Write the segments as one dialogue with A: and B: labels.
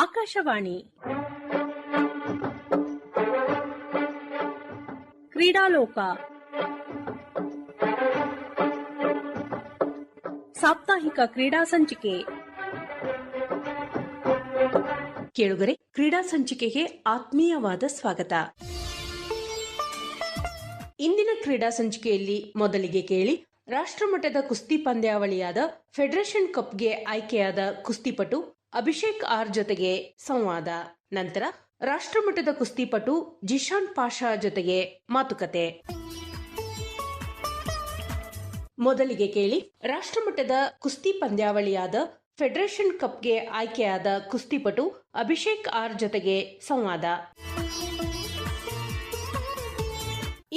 A: ಆಕಾಶವಾಣಿ ಕ್ರೀಡಾಲೋಕ ಸಾಪ್ತಾಹಿಕ ಕ್ರೀಡಾ ಸಂಚಿಕೆ. ಕೇಳುಗರೆ, ಕ್ರೀಡಾ ಸಂಚಿಕೆಗೆ ಆತ್ಮೀಯವಾದ ಸ್ವಾಗತ. ಇಂದಿನ ಕ್ರೀಡಾ ಸಂಚಿಕೆಯಲ್ಲಿ ಮೊದಲಿಗೆ ಕೇಳಿ ರಾಷ್ಟ್ರಮಟ್ಟದ ಕುಸ್ತಿ ಪಂದ್ಯಾವಳಿಯಾದ ಫೆಡರೇಷನ್ ಕಪ್ಗೆ ಆಯ್ಕೆಯಾದ ಕುಸ್ತಿಪಟು ಅಭಿಷೇಕ್ ಆರ್ ಜೊತೆಗೆ ಸಂವಾದ. ನಂತರ ರಾಷ್ಟ್ರಮಟ್ಟದ ಕುಸ್ತಿಪಟು ಜಿಶಾನ್ ಪಾಷಾ ಜೊತೆಗೆ ಮಾತುಕತೆ. ಮೊದಲಿಗೆ ಕೇಳಿ ರಾಷ್ಟ್ರಮಟ್ಟದ ಕುಸ್ತಿ ಪಂದ್ಯಾವಳಿಯಾದ ಫೆಡರೇಷನ್ ಕಪ್ಗೆ ಆಯ್ಕೆಯಾದ ಕುಸ್ತಿಪಟು ಅಭಿಷೇಕ್ ಆರ್ ಜೊತೆಗೆ ಸಂವಾದ.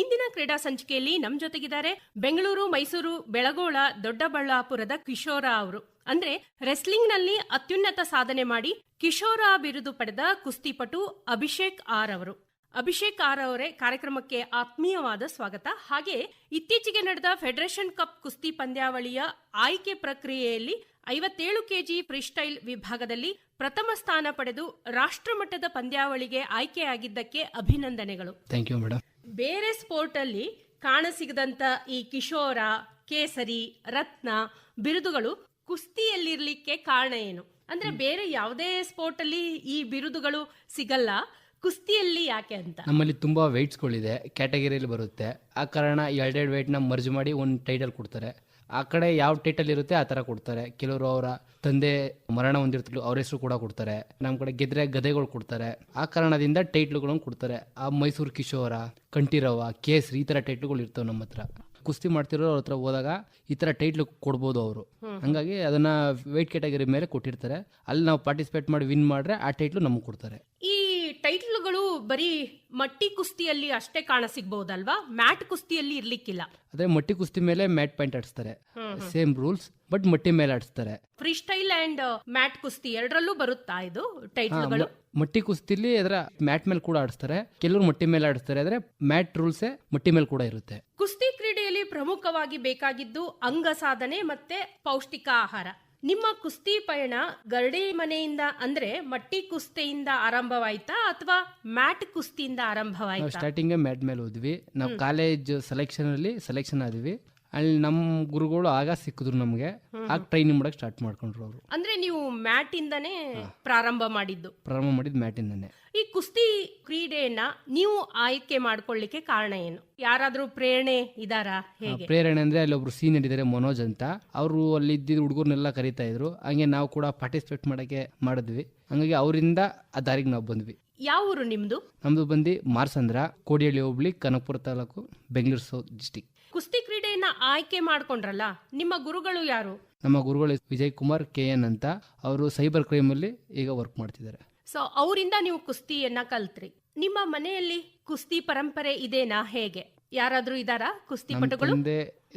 A: ಇಂದಿನ ಕ್ರೀಡಾ ಸಂಚಿಕೆಯಲ್ಲಿ ನಮ್ ಜೊತೆಗಿದ್ದಾರೆ ಬೆಂಗಳೂರು, ಮೈಸೂರು, ಬೆಳಗೋಳ, ದೊಡ್ಡಬಳ್ಳಾಪುರದ ಕಿಶೋರ ಅವರು. ಅಂದ್ರೆ ರೆಸ್ಲಿಂಗ್ ನಲ್ಲಿ ಅತ್ಯುನ್ನತ ಸಾಧನೆ ಮಾಡಿ ಕಿಶೋರ ಬಿರುದು ಪಡೆದ ಕುಸ್ತಿಪಟು ಅಭಿಷೇಕ್ ಆರ್ ಅವರು. ಅಭಿಷೇಕ್ ಆರ್ ಅವರೇ, ಕಾರ್ಯಕ್ರಮಕ್ಕೆ ಆತ್ಮೀಯವಾದ ಸ್ವಾಗತ. ಹಾಗೆ ಇತ್ತೀಚೆಗೆ ನಡೆದ ಫೆಡರೇಷನ್ ಕಪ್ ಕುಸ್ತಿ ಪಂದ್ಯಾವಳಿಯ ಆಯ್ಕೆ ಪ್ರಕ್ರಿಯೆಯಲ್ಲಿ 57 ಕೆಜಿ ಫ್ರೀಸ್ಟೈಲ್ ವಿಭಾಗದಲ್ಲಿ ಪ್ರಥಮ ಸ್ಥಾನ ಪಡೆದು ರಾಷ್ಟ್ರಮಟ್ಟದ ಪಂದ್ಯಾವಳಿಗೆ ಆಯ್ಕೆಯಾಗಿದ್ದಕ್ಕೆ ಅಭಿನಂದನೆಗಳು.
B: Thank you madam.
A: ಬೇರೆ ಸ್ಪೋರ್ಟ್ ಅಲ್ಲಿ ಕಾಣಸಿಗದಂತ ಈ ಕಿಶೋರ, ಕೇಸರಿ, ರತ್ನ ಬಿರುದುಗಳು ಕುಸ್ತಿಯಲ್ಲಿರ್ಲಿಕ್ಕೆ ಕಾರಣ ಏನು? ಅಂದ್ರೆ ಬೇರೆ ಯಾವುದೇ ಸ್ಪೋರ್ಟ್ ಅಲ್ಲಿ ಈ ಬಿರುದುಗಳು ಸಿಗಲ್ಲ, ಕುಸ್ತಿಯಲ್ಲಿ ಯಾಕೆ ಅಂತ?
B: ನಮ್ಮಲ್ಲಿ ತುಂಬಾ ವೆಯ್ಟ್ಸ್ಗಳಿದೆ, ಕ್ಯಾಟಗರಿಯಲ್ಲಿ ಬರುತ್ತೆ. ಆ ಕಾರಣ ಎರಡೆರಡು ವೆಯ್ಟ್ನ ಮರ್ಜ್ ಮಾಡಿ ಒಂದು ಟೈಟಲ್ ಕೊಡ್ತಾರೆ. ಆ ಕಡೆ ಯಾವ ಟೈಟಲ್ ಇರುತ್ತೆ ಆ ಥರ ಕೊಡ್ತಾರೆ. ಕೆಲವರು ಅವರ ತಂದೆ ಮರಣ ಹೊಂದಿರ್ತಾರೆ, ಅವ್ರ ಹೆಸರು ಕೂಡ ಕೊಡ್ತಾರೆ. ನಮ್ಮ ಕಡೆ ಗೆದ್ರೆ ಗದೆಗಳು ಕೊಡ್ತಾರೆ. ಆ ಕಾರಣದಿಂದ ಟೈಟ್ಲ್ಗಳನ್ನು ಕೊಡ್ತಾರೆ. ಆ ಮೈಸೂರು ಕಿಶೋರ, ಕಂಠೀರವ, ಕೇಸರಿ ಈ ಥರ ಟೈಟ್ಲ್ಗಳು ಇರ್ತವೆ ನಮ್ಮ ಹತ್ರ. ಕುಸ್ತಿ ಮಾಡ್ತಿರೋ ಅವ್ರ ಹತ್ರ ಹೋದಾಗ ಈ ಥರ ಟೈಟ್ಲ್ ಕೊಡ್ಬೋದು ಅವರು. ಹಂಗಾಗಿ ಅದನ್ನ ವೆಯ್ಟ್ ಕ್ಯಾಟಗರಿ ಮೇಲೆ ಕೊಟ್ಟಿರ್ತಾರೆ. ಅಲ್ಲಿ ನಾವು ಪಾರ್ಟಿಸಿಪೇಟ್ ಮಾಡಿ ವಿನ್ ಮಾಡ್ರೆ ಆ ಟೈಟ್ಲು ನಮಗೆ ಕೊಡ್ತಾರೆ.
A: ಈ ಟೈಟ್ಲ್ಗಳು ಬರೀ ಮಟ್ಟಿ ಕುಸ್ತಿಯಲ್ಲಿ ಅಷ್ಟೇ ಕಾಣ ಸಿಗಬಹುದಲ್ವಾ? ಮ್ಯಾಟ್ ಕುಸ್ತಿಯಲ್ಲಿ ಇರ್ಲಿಕ್ಕಿಲ್ಲ.
B: ಅದೇ ಮಟ್ಟಿ ಕುಸ್ತಿ ಮೇಲೆ ಮ್ಯಾಟ್ ಪಾಯಿಂಟ್ ಆಡಿಸ್ತಾರೆ, ಸೇಮ್ ರೂಲ್ಸ್, ಬಟ್ ಮಟ್ಟಿ ಮೇಲೆ ಆಡಿಸ್ತಾರೆ.
A: ಫ್ರೀ ಸ್ಟೈಲ್ ಅಂಡ್ ಮ್ಯಾಟ್ ಕುಸ್ತಿ ಎರಡರಲ್ಲೂ ಬರುತ್ತಾ ಇದು ಟೈಟ್ಲ್ಗಳು?
B: ಮಟ್ಟಿ ಕುಸ್ತಿಲಿ ಅದರ ಮ್ಯಾಟ್ ಮೇಲೆ ಕೂಡ ಆಡಿಸ್ತಾರೆ, ಕೆಲವರು ಮಟ್ಟಿ ಮೇಲೆ ಆಡಿಸ್ತಾರೆ. ಆದ್ರೆ ಮ್ಯಾಟ್ ರೂಲ್ಸ್ ಮಟ್ಟಿ ಮೇಲೆ ಕೂಡ ಇರುತ್ತೆ.
A: ಕುಸ್ತಿ ಕ್ರೀಡೆಯಲ್ಲಿ ಪ್ರಮುಖವಾಗಿ ಬೇಕಾಗಿದ್ದು ಅಂಗ ಸಾಧನೆ ಮತ್ತೆ ಪೌಷ್ಟಿಕ ಆಹಾರ. ನಿಮ್ಮ ಕುಸ್ತಿ ಪಯಣ ಗರಡಿ ಮನೆಯಿಂದ ಅಂದ್ರೆ ಮಟ್ಟಿ ಕುಸ್ತಿಯಿಂದ ಆರಂಭವಾಯ್ತಾ ಅಥವಾ ಮ್ಯಾಟ್ ಕುಸ್ತಿಯಿಂದ ಆರಂಭವಾಯ್ತಾ?
B: ಸ್ಟಾರ್ಟಿಂಗ್ ಮ್ಯಾಟ್ ಮೇಲೆ ಹೋದ್ವಿ. ನಾವು ಕಾಲೇಜ್ ಸೆಲೆಕ್ಷನ್ ಆದ್ವಿ. ಅಲ್ಲಿ ನಮ್ಮ ಗುರುಗಳು ಆಗ ಸಿಕ್ಕಿದ್ರು ನಮ್ಗೆ. ಆಗ ಟ್ರೈನಿಂಗ್ ಮಾಡಕ್ ಸ್ಟಾರ್ಟ್ ಮಾಡ್ಕೊಂಡ್ರು ಅವರು.
A: ಅಂದ್ರೆ ನೀವು ಮ್ಯಾಟ್ ಇಂದಾನೇ ಪ್ರಾರಂಭ ಮಾಡಿದ್ದು?
B: ಪ್ರಾರಂಭ ಮಾಡಿದ್ ಮ್ಯಾಟ್ ಇಂದಾನೆ.
A: ಈ ಕುಸ್ತಿ ಕ್ರೀಡೆಯನ್ನ ನೀವು ಆಯ್ಕೆ ಮಾಡ್ಕೊಳ್ಳಿಕ್ಕೆ ಕಾರಣ ಏನು? ಯಾರಾದ್ರೂ ಪ್ರೇರಣೆ ಇದಾರಾ? ಹೇಗೆ
B: ಪ್ರೇರಣೆ ಅಂದ್ರೆ ಅಲ್ಲಿ ಒಬ್ರು ಸೀನಿಯರ್ ಇದಾರೆ, ಮನೋಜ್ ಅಂತ. ಅವರು ಅಲ್ಲಿ ಇದ್ದಿದ್ದು ಹುಡುಗರ್ನೆಲ್ಲ ಕರೀತಾ ಇದ್ರು. ಹಂಗೆ ನಾವು ಕೂಡ ಪಾರ್ಟಿಸಿಪೇಟ್ ಮಾಡಕ್ಕೆ ಮಾಡಿದ್ವಿ. ಹಂಗಾಗಿ ಅವರಿಂದ ಆ ದಾರಿಗೆ ನಾವು ಬಂದ್ವಿ.
A: ಯಾವ ಊರು ನಿಮ್ದು?
B: ನಮ್ದು ಬಂದು ಮಾರ್ಸಂದ್ರ, ಕೋಡಿಹಳ್ಳಿ ಹೋಬಳಿ, ಕನಕಪುರ ತಾಲೂಕು, ಬೆಂಗಳೂರು ಸೌತ್ ಡಿಸ್ಟಿಕ್.
A: ಕುಸ್ತಿ ಕ್ರೀಡೆಯನ್ನ ಆಯ್ಕೆ ಮಾಡ್ಕೊಂಡ್ರಲ್ಲ, ನಿಮ್ಮ ಗುರುಗಳು ಯಾರು?
B: ನಮ್ಮ ಗುರುಗಳು ವಿಜಯ್ ಕುಮಾರ್ KN ಅಂತ. ಅವರು ಸೈಬರ್ ಕ್ರೈಮ್ ಅಲ್ಲಿ ಈಗ ವರ್ಕ್ ಮಾಡ್ತಿದ್ದಾರೆ.
A: ಸೊ ಅವರಿಂದ ನೀವು ಕುಸ್ತಿಯನ್ನ ಕಲ್ತ್ರಿ. ನಿಮ್ಮ ಮನೆಯಲ್ಲಿ ಕುಸ್ತಿ ಪರಂಪರೆ ಇದೇನಾ? ಹೇಗೆ, ಯಾರಾದ್ರೂ ಇದಾರಾ ಕುಸ್ತಿಪಟುಗಳು?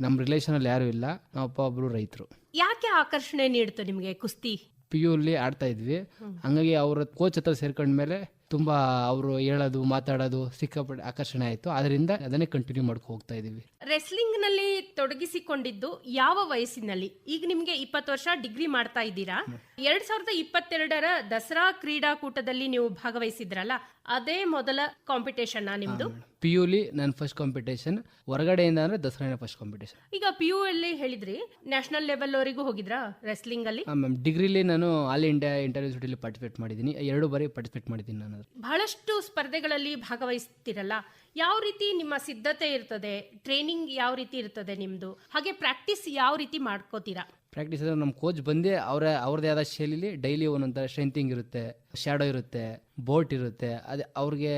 B: ನಮ್ಮ ರಿಲೇಷನ್ ಅಲ್ಲಿ ಯಾರು ಇಲ್ಲ. ನಮ್ಮ ಅಪ್ಪ ಒಬ್ರು ರೈತರು.
A: ಯಾಕೆ ಆಕರ್ಷಣೆ ನೀಡ್ತು ನಿಮ್ಗೆ ಕುಸ್ತಿ?
B: PU ಅಲ್ಲಿ ಆಡ್ತಾ ಇದ್ವಿ. ಹಂಗಾಗಿ ಅವ್ರ ಕೋಚ್ ಹತ್ರ ಸೇರ್ಕೊಂಡ್ಮೇಲೆ ತುಂಬಾ ಅವರು ಹೇಳೋದು ಮಾತಾಡೋದು ಸಿಕ್ಕಾಪಟ್ಟೆ ಆಕರ್ಷಣೆ ಆಯ್ತು. ಅದರಿಂದ ಅದನ್ನೇ ಕಂಟಿನ್ಯೂ ಮಾಡ್ಕೊ ಹೋಗ್ತಾ ಇದೀವಿ.
A: ರೆಸ್ಲಿಂಗ್ ನಲ್ಲಿ ತೊಡಗಿಸಿಕೊಂಡಿದ್ದು ಯಾವ ವಯಸ್ಸಿನಲ್ಲಿ? ಈಗ ನಿಮ್ಗೆ 20 ವರ್ಷ, ಡಿಗ್ರಿ ಮಾಡ್ತಾ ಇದ್ದೀರಾ. 2022ರ ದಸರಾ ಕ್ರೀಡಾಕೂಟದಲ್ಲಿ ನೀವು ಭಾಗವಹಿಸಿದ್ರಲ್ಲ, ಅದೇ ಮೊದಲ ಕಾಂಪಿಟೇಷನ್ ನಿಮ್ದು?
B: PU ಅಲ್ಲಿ ನನ್ನ ಫಸ್ಟ್ ಕಾಂಪಿಟೇಷನ್. ಹೊರಗಡೆಯಿಂದ ಅಂದ್ರೆ ದಸರಾ ಫಸ್ಟ್ ಕಾಂಪಿಟೇಷನ್. ಈಗ
A: PU ಅಲ್ಲಿ ಹೇಳಿದ್ರಿ ನ್ಯಾಷನಲ್ ಲೆವೆಲ್ ವರೆಗೂ ಹೋಗಿದ್ರಾ ರೆಸ್ಲಿಂಗ್ ಅಲ್ಲಿ?
B: ಡಿಗ್ರಿಲಿ ನಾನು ಆಲ್ ಇಂಡಿಯಾ ಇಂಟರ್ನ್ಯಾಷನಲ್ ಪಾರ್ಟಿಸಿಪೇಟ್ ಮಾಡಿದ್ದೀನಿ. 2 ಬಾರಿ ಪಾರ್ಟಿಸಿಪೇಟ್ ಮಾಡಿದ್ದೀನಿ ನಾನು.
A: ಬಹಳಷ್ಟು ಸ್ಪರ್ಧೆಗಳಲ್ಲಿ ಭಾಗವಹಿಸ್ತಿರಲ್ಲ, ಯಾವ ರೀತಿ ನಿಮ್ಮ ಸಿದ್ಧತೆ ಇರ್ತದೆ? ಟ್ರೈನಿಂಗ್ ಯಾವ ರೀತಿ ಇರ್ತದೆ ನಿಮ್ದು? ಹಾಗೆ ಪ್ರಾಕ್ಟೀಸ್ ಯಾವ ರೀತಿ ಮಾಡ್ಕೋತೀರಾ?
B: ಪ್ರಾಕ್ಟೀಸ್ ಅಂದ್ರೆ ನಮ್ಮ ಕೋಚ್ ಬಂದು ಅವ್ರದೇ ಆದ ಶೈಲಿಲಿ ಡೈಲಿ ಒಂದೊಂಥರ ಸ್ಟ್ರೆಂಥಿಂಗ್ ಇರುತ್ತೆ, ಶಾಡೋ ಇರುತ್ತೆ, ಬೋಟ್ ಇರುತ್ತೆ. ಅದೇ ಅವ್ರಿಗೆ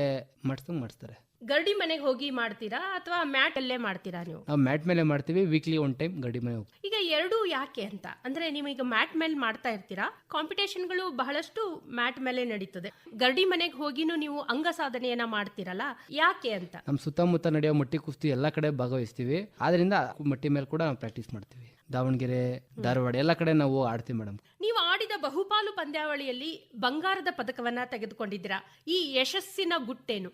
B: ಮಾಡಿಸ್ತಾರೆ.
A: ಗರಡಿ ಮನೆಗೆ ಹೋಗಿ ಮಾಡ್ತೀರಾ ಅಥವಾ ಮ್ಯಾಟ್ ಅಲ್ಲೇ ಮಾಡ್ತೀರಾ ನೀವು?
B: ನಾವು ಮ್ಯಾಟ್ ಮೇಲೆ ಮಾಡ್ತೀವಿ. ವೀಕ್ಲಿ 1 ಟೈಮ್ ಗರಡಿ ಮನೆ ಹೋಗ್ತೀವಿ.
A: ಈಗ ಎರಡು ಯಾಕೆ ಅಂತ ಅಂದ್ರೆ, ನೀವೀಗ ಮ್ಯಾಟ್ ಮೇಲೆ ಮಾಡ್ತಾ ಇರ್ತೀರಾ, ಕಾಂಪಿಟೇಷನ್ಗಳು ಬಹಳಷ್ಟು ಮ್ಯಾಟ್ ಮೇಲೆ ನಡೀತದೆ. ಗರಡಿ ಮನೆಗೆ ಹೋಗಿನೂ ನೀವು ಅಂಗ ಸಾಧನೆಯನ್ನ ಮಾಡ್ತೀರಲ್ಲ, ಯಾಕೆ ಅಂತ?
B: ನಮ್ಮ ಸುತ್ತಮುತ್ತ ನಡೆಯೋ ಮಟ್ಟಿ ಕುಸ್ತಿ ಎಲ್ಲಾ ಕಡೆ ಭಾಗವಹಿಸ್ತೀವಿ. ಆದ್ರಿಂದ ಮಟ್ಟಿ ಮೇಲೆ ಕೂಡ ಪ್ರಾಕ್ಟೀಸ್ ಮಾಡ್ತೀವಿ. ದಾವಣಗೆರೆ, ಧಾರವಾಡ ಎಲ್ಲ ಕಡೆ ನಾವು ಆಡ್ತೀವಿ ಮೇಡಮ್.
A: ನೀವು ಆಡಿದ ಬಹುಪಾಲು ಪಂದ್ಯಾವಳಿಯಲ್ಲಿ ಬಂಗಾರದ ಪದಕವನ್ನ ತೆಗೆದುಕೊಂಡಿದ್ದೀರಾ. ಈ ಯಶಸ್ಸಿನ ಗುಟ್ಟೇನು?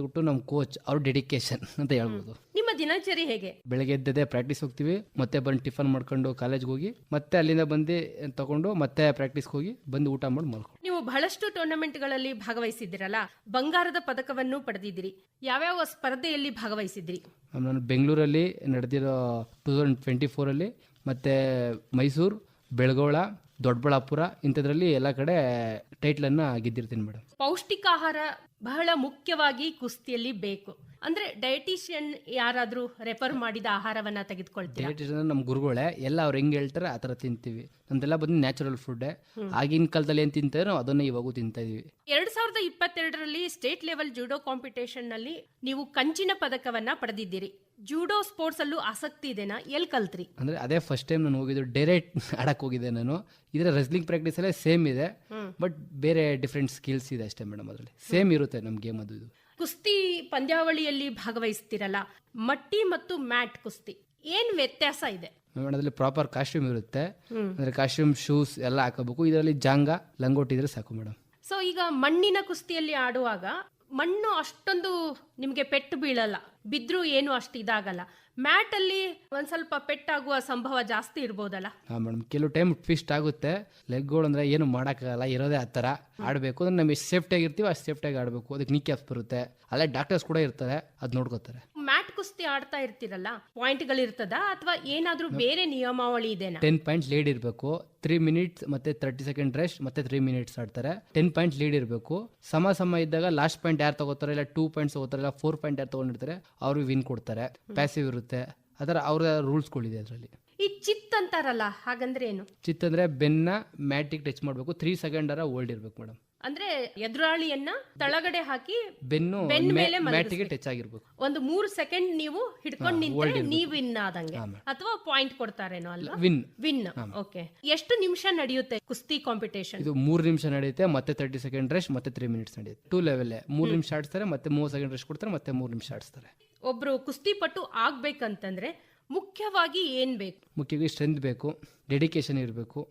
B: ಬಿಟ್ಟು ನಮ್ಮ ಕೋಚ್ ಅವ್ರ ಡೆಡಿಕೇಶನ್ ಅಂತ ಹೇಳ್ಬೋದು.
A: ನಿಮ್ಮ ದಿನಚರಿ ಹೇಗೆ?
B: ಬೆಳಗ್ಗೆ ಎದ್ದದೆ ಪ್ರಾಕ್ಟೀಸ್ ಹೋಗ್ತೀವಿ, ಮತ್ತೆ ಬಂದು ಟಿಫನ್ ಮಾಡ್ಕೊಂಡು ಕಾಲೇಜ್ಗೆ ಹೋಗಿ ಮತ್ತೆ ಅಲ್ಲಿಂದ ಬಂದು ತಗೊಂಡು ಮತ್ತೆ ಪ್ರಾಕ್ಟೀಸ್ಗೆ ಹೋಗಿ ಬಂದು ಊಟ ಮಾಡಿ ಮಾಡ್ಕೊಂಡು.
A: ನೀವು ಬಹಳಷ್ಟು ಟೂರ್ನಮೆಂಟ್ಗಳಲ್ಲಿ ಭಾಗವಹಿಸಿದ್ದೀರಲ್ಲ, ಬಂಗಾರದ ಪದಕವನ್ನು ಪಡೆದಿದ್ದೀರಿ. ಯಾವ್ಯಾವ ಸ್ಪರ್ಧೆಯಲ್ಲಿ ಭಾಗವಹಿಸಿದ್ರಿ?
B: ನಾನು ಬೆಂಗಳೂರಲ್ಲಿ ನಡೆದಿರೋ 2024 ಮತ್ತೆ ಮೈಸೂರು, ಬೆಳಗೋಳ, ದೊಡ್ಡಬಳ್ಳಾಪುರ ಇಂಥದ್ರಲ್ಲಿ ಎಲ್ಲ ಕಡೆ ಟೈಟ್ಲನ್ನು ಗೆದ್ದಿರ್ತೀನಿ ಮೇಡಮ್.
A: ಪೌಷ್ಟಿಕಾಹಾರ ಬಹಳ ಮುಖ್ಯವಾಗಿ ಕುಸ್ತಿಯಲ್ಲಿ ಬೇಕು. ಅಂದ್ರೆ ಡಯಟಿಷಿಯನ್ ಯಾರಾದ್ರೂ ರೆಫರ್ ಮಾಡಿದ ಆಹಾರವನ್ನ ತೆಗೆದುಕೊಳ್ತೀರಾ?
B: ಡಯಟಿಷಿಯನ್ ನಮ್ಮ ಗುರುಗಳೇ ಎಲ್ಲ ಅವ್ರು ಹೆಂಗೆ ಹೇಳ್ತಾರೆ ಆ ಥರ ತಿಂತೀವಿ. ನಮ್ದೆಲ್ಲ ಬಂದು ನ್ಯಾಚುರಲ್ ಫುಡ್. ಆಗಿನ ಕಾಲದಲ್ಲಿ ಏನು ತಿಂತಾರೋ ನಾವು ಅದನ್ನೇ ಇವಾಗೂ ತಿಂತಾ ಇದೀವಿ.
A: 2022ರಲ್ಲಿ ಸ್ಟೇಟ್ ಲೆವೆಲ್ ಜೂಡೋ ಕಾಂಪಿಟೇಷನ್ ನಲ್ಲಿ ನೀವು ಕಂಚಿನ ಪದಕವನ್ನ ಪಡೆದಿದ್ದೀರಿ. ಜೂಡೋ ಸ್ಪೋರ್ಟ್ಸ್ ಅಲ್ಲೂ ಆಸಕ್ತಿ ಇದೆನಾ? ಎಲ್ಲಿ ಕಲ್ತ್ರಿ?
B: ಅಂದ್ರೆ ಅದೇ ಫಸ್ಟ್ ಟೈಮ್ ನಾನು ಹೋಗಿದ್ದು, ಡೈರೆಕ್ಟ್ ಆಡಕ್ ಹೋಗಿದ್ದೆ ನಾನು. ಇದ್ರ ರೆಸ್ಲಿಂಗ್ ಪ್ರಾಕ್ಟೀಸ್ ಅಲ್ಲೇ ಸೇಮ್ ಇದೆ, ಬಟ್ ಬೇರೆ ಡಿಫ್ರೆಂಟ್ ಸ್ಕಿಲ್ಸ್ ಇದೆ ಅಷ್ಟೇ ಮೇಡಮ್. ಅದರಲ್ಲಿ ಸೇಮ್ ಇರುತ್ತೆ ನಮ್ಮ ಗೇಮ್ ಅದು. ಇದು
A: ಕುಸ್ತಿ ಪಂದ್ಯಾವಳಿಯಲ್ಲಿ ಭಾಗವಹಿಸ್ತಿರಲ್ಲ, ಮಟ್ಟಿ ಮತ್ತು ಮ್ಯಾಟ್ ಕುಸ್ತಿ ಏನ್ ವ್ಯತ್ಯಾಸ ಇದೆ?
B: ಅದರಲ್ಲಿ ಪ್ರಾಪರ್ ಕಾಸ್ಟ್ಯೂಮ್ ಇರುತ್ತೆ. ಅಂದ್ರೆ ಕಾಸ್ಟ್ಯೂಮ್, ಶೂಸ್ ಎಲ್ಲ ಹಾಕೋಬೇಕು. ಇದರಲ್ಲಿ ಜಾಂಗ, ಲಂಗೋಟಿ ಇದ್ರೆ ಸಾಕು ಮೇಡಮ್.
A: ಸೊ ಈಗ ಮಣ್ಣಿನ ಕುಸ್ತಿಯಲ್ಲಿ ಆಡುವಾಗ ಮಣ್ಣು ಅಷ್ಟೊಂದು ನಿಮ್ಗೆ ಪೆಟ್ಟು ಬೀಳಲ್ಲ, ಬಿದ್ರೂ ಏನು ಅಷ್ಟು ಇದಾಗಲ್ಲ. ಮ್ಯಾಟ್ ಅಲ್ಲಿ ಒಂದ್ ಸ್ವಲ್ಪ ಪೆಟ್ಟಾಗುವ ಸಂಭವ ಜಾಸ್ತಿ ಇರ್ಬೋದಲ್ಲ?
B: ಹಾ ಮೇಡಮ್, ಕೆಲವು ಟೈಮ್ ಟ್ವಿಸ್ಟ್ ಆಗುತ್ತೆ. ಲೆಗ್ಗಳು ಅಂದ್ರೆ ಏನು ಮಾಡೋಕ್ಕಾಗಲ್ಲ, ಇರೋದೇ ಆ ಥರ ಆಡಬೇಕು. ಅಂದ್ರೆ ನಮಗೆ ಸೇಫ್ಟಿಯಾಗಿ ಇರ್ತೀವಿ, ಅಷ್ಟು ಸೇಫ್ಟಿಯಾಗಿ ಆಡಬೇಕು. ಅದಕ್ಕೆ ನೀ ಕ್ಯಾಪ್ಸ್ ಬರುತ್ತೆ, ಅಲ್ಲೇ ಡಾಕ್ಟರ್ಸ್ ಕೂಡ ಇರ್ತಾರೆ, ಅದ್ ನೋಡ್ಕೋತಾರೆ.
A: ಮ್ಯಾಟ್ ಕುಸ್ತಿ ಆಡ್ತಾ ಇರ್ತಿರಲ್ಲ, ಪಾಯಿಂಟ್ಗಳಿರ್ತದ ಅಥವಾ ಏನಾದ್ರೂ ಬೇರೆ ನಿಯಮಾವಳಿ ಇದೆನಾ?
B: 10 ಪಾಯಿಂಟ್ ಲೀಡ್ ಇರಬೇಕು. 3 ಮಿನಿಟ್ಸ್ ಮತ್ತೆ 30 ಸೆಕೆಂಡ್ ರೆಸ್ಟ್, ಮತ್ತೆ 3 ಮಿನಿಟ್ಸ್ ಆಡ್ತಾರೆ. 10 ಪಾಯಿಂಟ್ ಲೀಡ್ ಇರಬೇಕು. ಸಮ ಇದ್ದಾಗ ಲಾಸ್ಟ್ ಪಾಯಿಂಟ್ ಯಾರು ತಗೋತಾರೆ, ಇಲ್ಲ 2 ಪಾಯಿಂಟ್ಸ್ ತಗೋತಾರೆ, ಇಲ್ಲ 4 ಪಾಯಿಂಟ್ ಯಾರು ತಗೊಂಡಿರ್ತಾರೆ ಅವ್ರಿಗೆ ವಿನ್ ಕೊಡ್ತಾರೆ. ಪ್ಯಾಸಿವ್ ಇರುತ್ತೆ, ಅದರ ಅವ್ರ ರೂಲ್ಸ್ಗಳಿದೆ ಅದರಲ್ಲಿ.
A: ಈ ಚಿತ್ ಅಂತಾರಲ್ಲ, ಹಾಗಂದ್ರೆ ಏನು?
B: ಚಿತ್ ಅಂದ್ರೆ ಬೆನ್ನ ಮ್ಯಾಟಿಗೆ ಟಚ್ ಮಾಡಬೇಕು. 3 ಸೆಕೆಂಡ್ ಹೋಲ್ಡ್ ಇರ್ಬೇಕು ಮೇಡಮ್.
A: ಅಂದ್ರೆ ಎದುರಾಳಿಯನ್ನ ತಳಗಡೆ ಹಾಕಿ
B: ಬೆನ್ನು
A: ಮೇಲೆ
B: ಮ್ಯಾಟಿಗೆ ಟಚ್ ಆಗಿರ್ಬೇಕು.
A: ಒಂದು 3 ಸೆಕೆಂಡ್ ನೀವು ಹಿಡ್ಕೊಂಡು ನಿಂತ್ರೆ ನೀವು ವಿನ್ ಆದಂಗೆ, ಅಥವಾ ಪಾಯಿಂಟ್ ಕೊಡ್ತಾರೇನೋ ಅಲ್ವಾ? ವಿನ್. ಓಕೆ. ಎಷ್ಟು ನಿಮಿಷ ನಡೆಯುತ್ತೆ ಕುಸ್ತಿ ಕಾಂಪಿಟೇಷನ್?
B: ಇದು 3 ನಿಮಿಷ ನಡೆಯುತ್ತೆ, ಮತ್ತೆ 30 ಸೆಕೆಂಡ್ ರೆಸ್ಟ್, ಮತ್ತೆ 3 ಮಿನಿಟ್ಸ್ ನಡೆಯುತ್ತೆ. 2 ಲೆವೆಲ್ 3 ನಿಮಿಷ ಆಡಿಸ್ತಾರೆ, ಮತ್ತೆ 30 ಸೆಕೆಂಡ್ ರೆಸ್ಟ್ ಕೊಡ್ತಾರೆ, ಮತ್ತೆ 3 ನಿಮಿಷ ಆಡಿಸ್ತಾರೆ.
A: ಒಬ್ರು ಕುಸ್ತಿಪಟು ಆಗ್ಬೇಕಂತಂದ್ರೆ ಮುಖ್ಯವಾಗಿ ಏನ್ ಬೇಕು?
B: ಮುಖ್ಯವಾಗಿ ಸ್ಟ್ರೆಂತ್ ಬೇಕು, ಡೆಡಿಕೇಶನ್ ಇರಬೇಕು,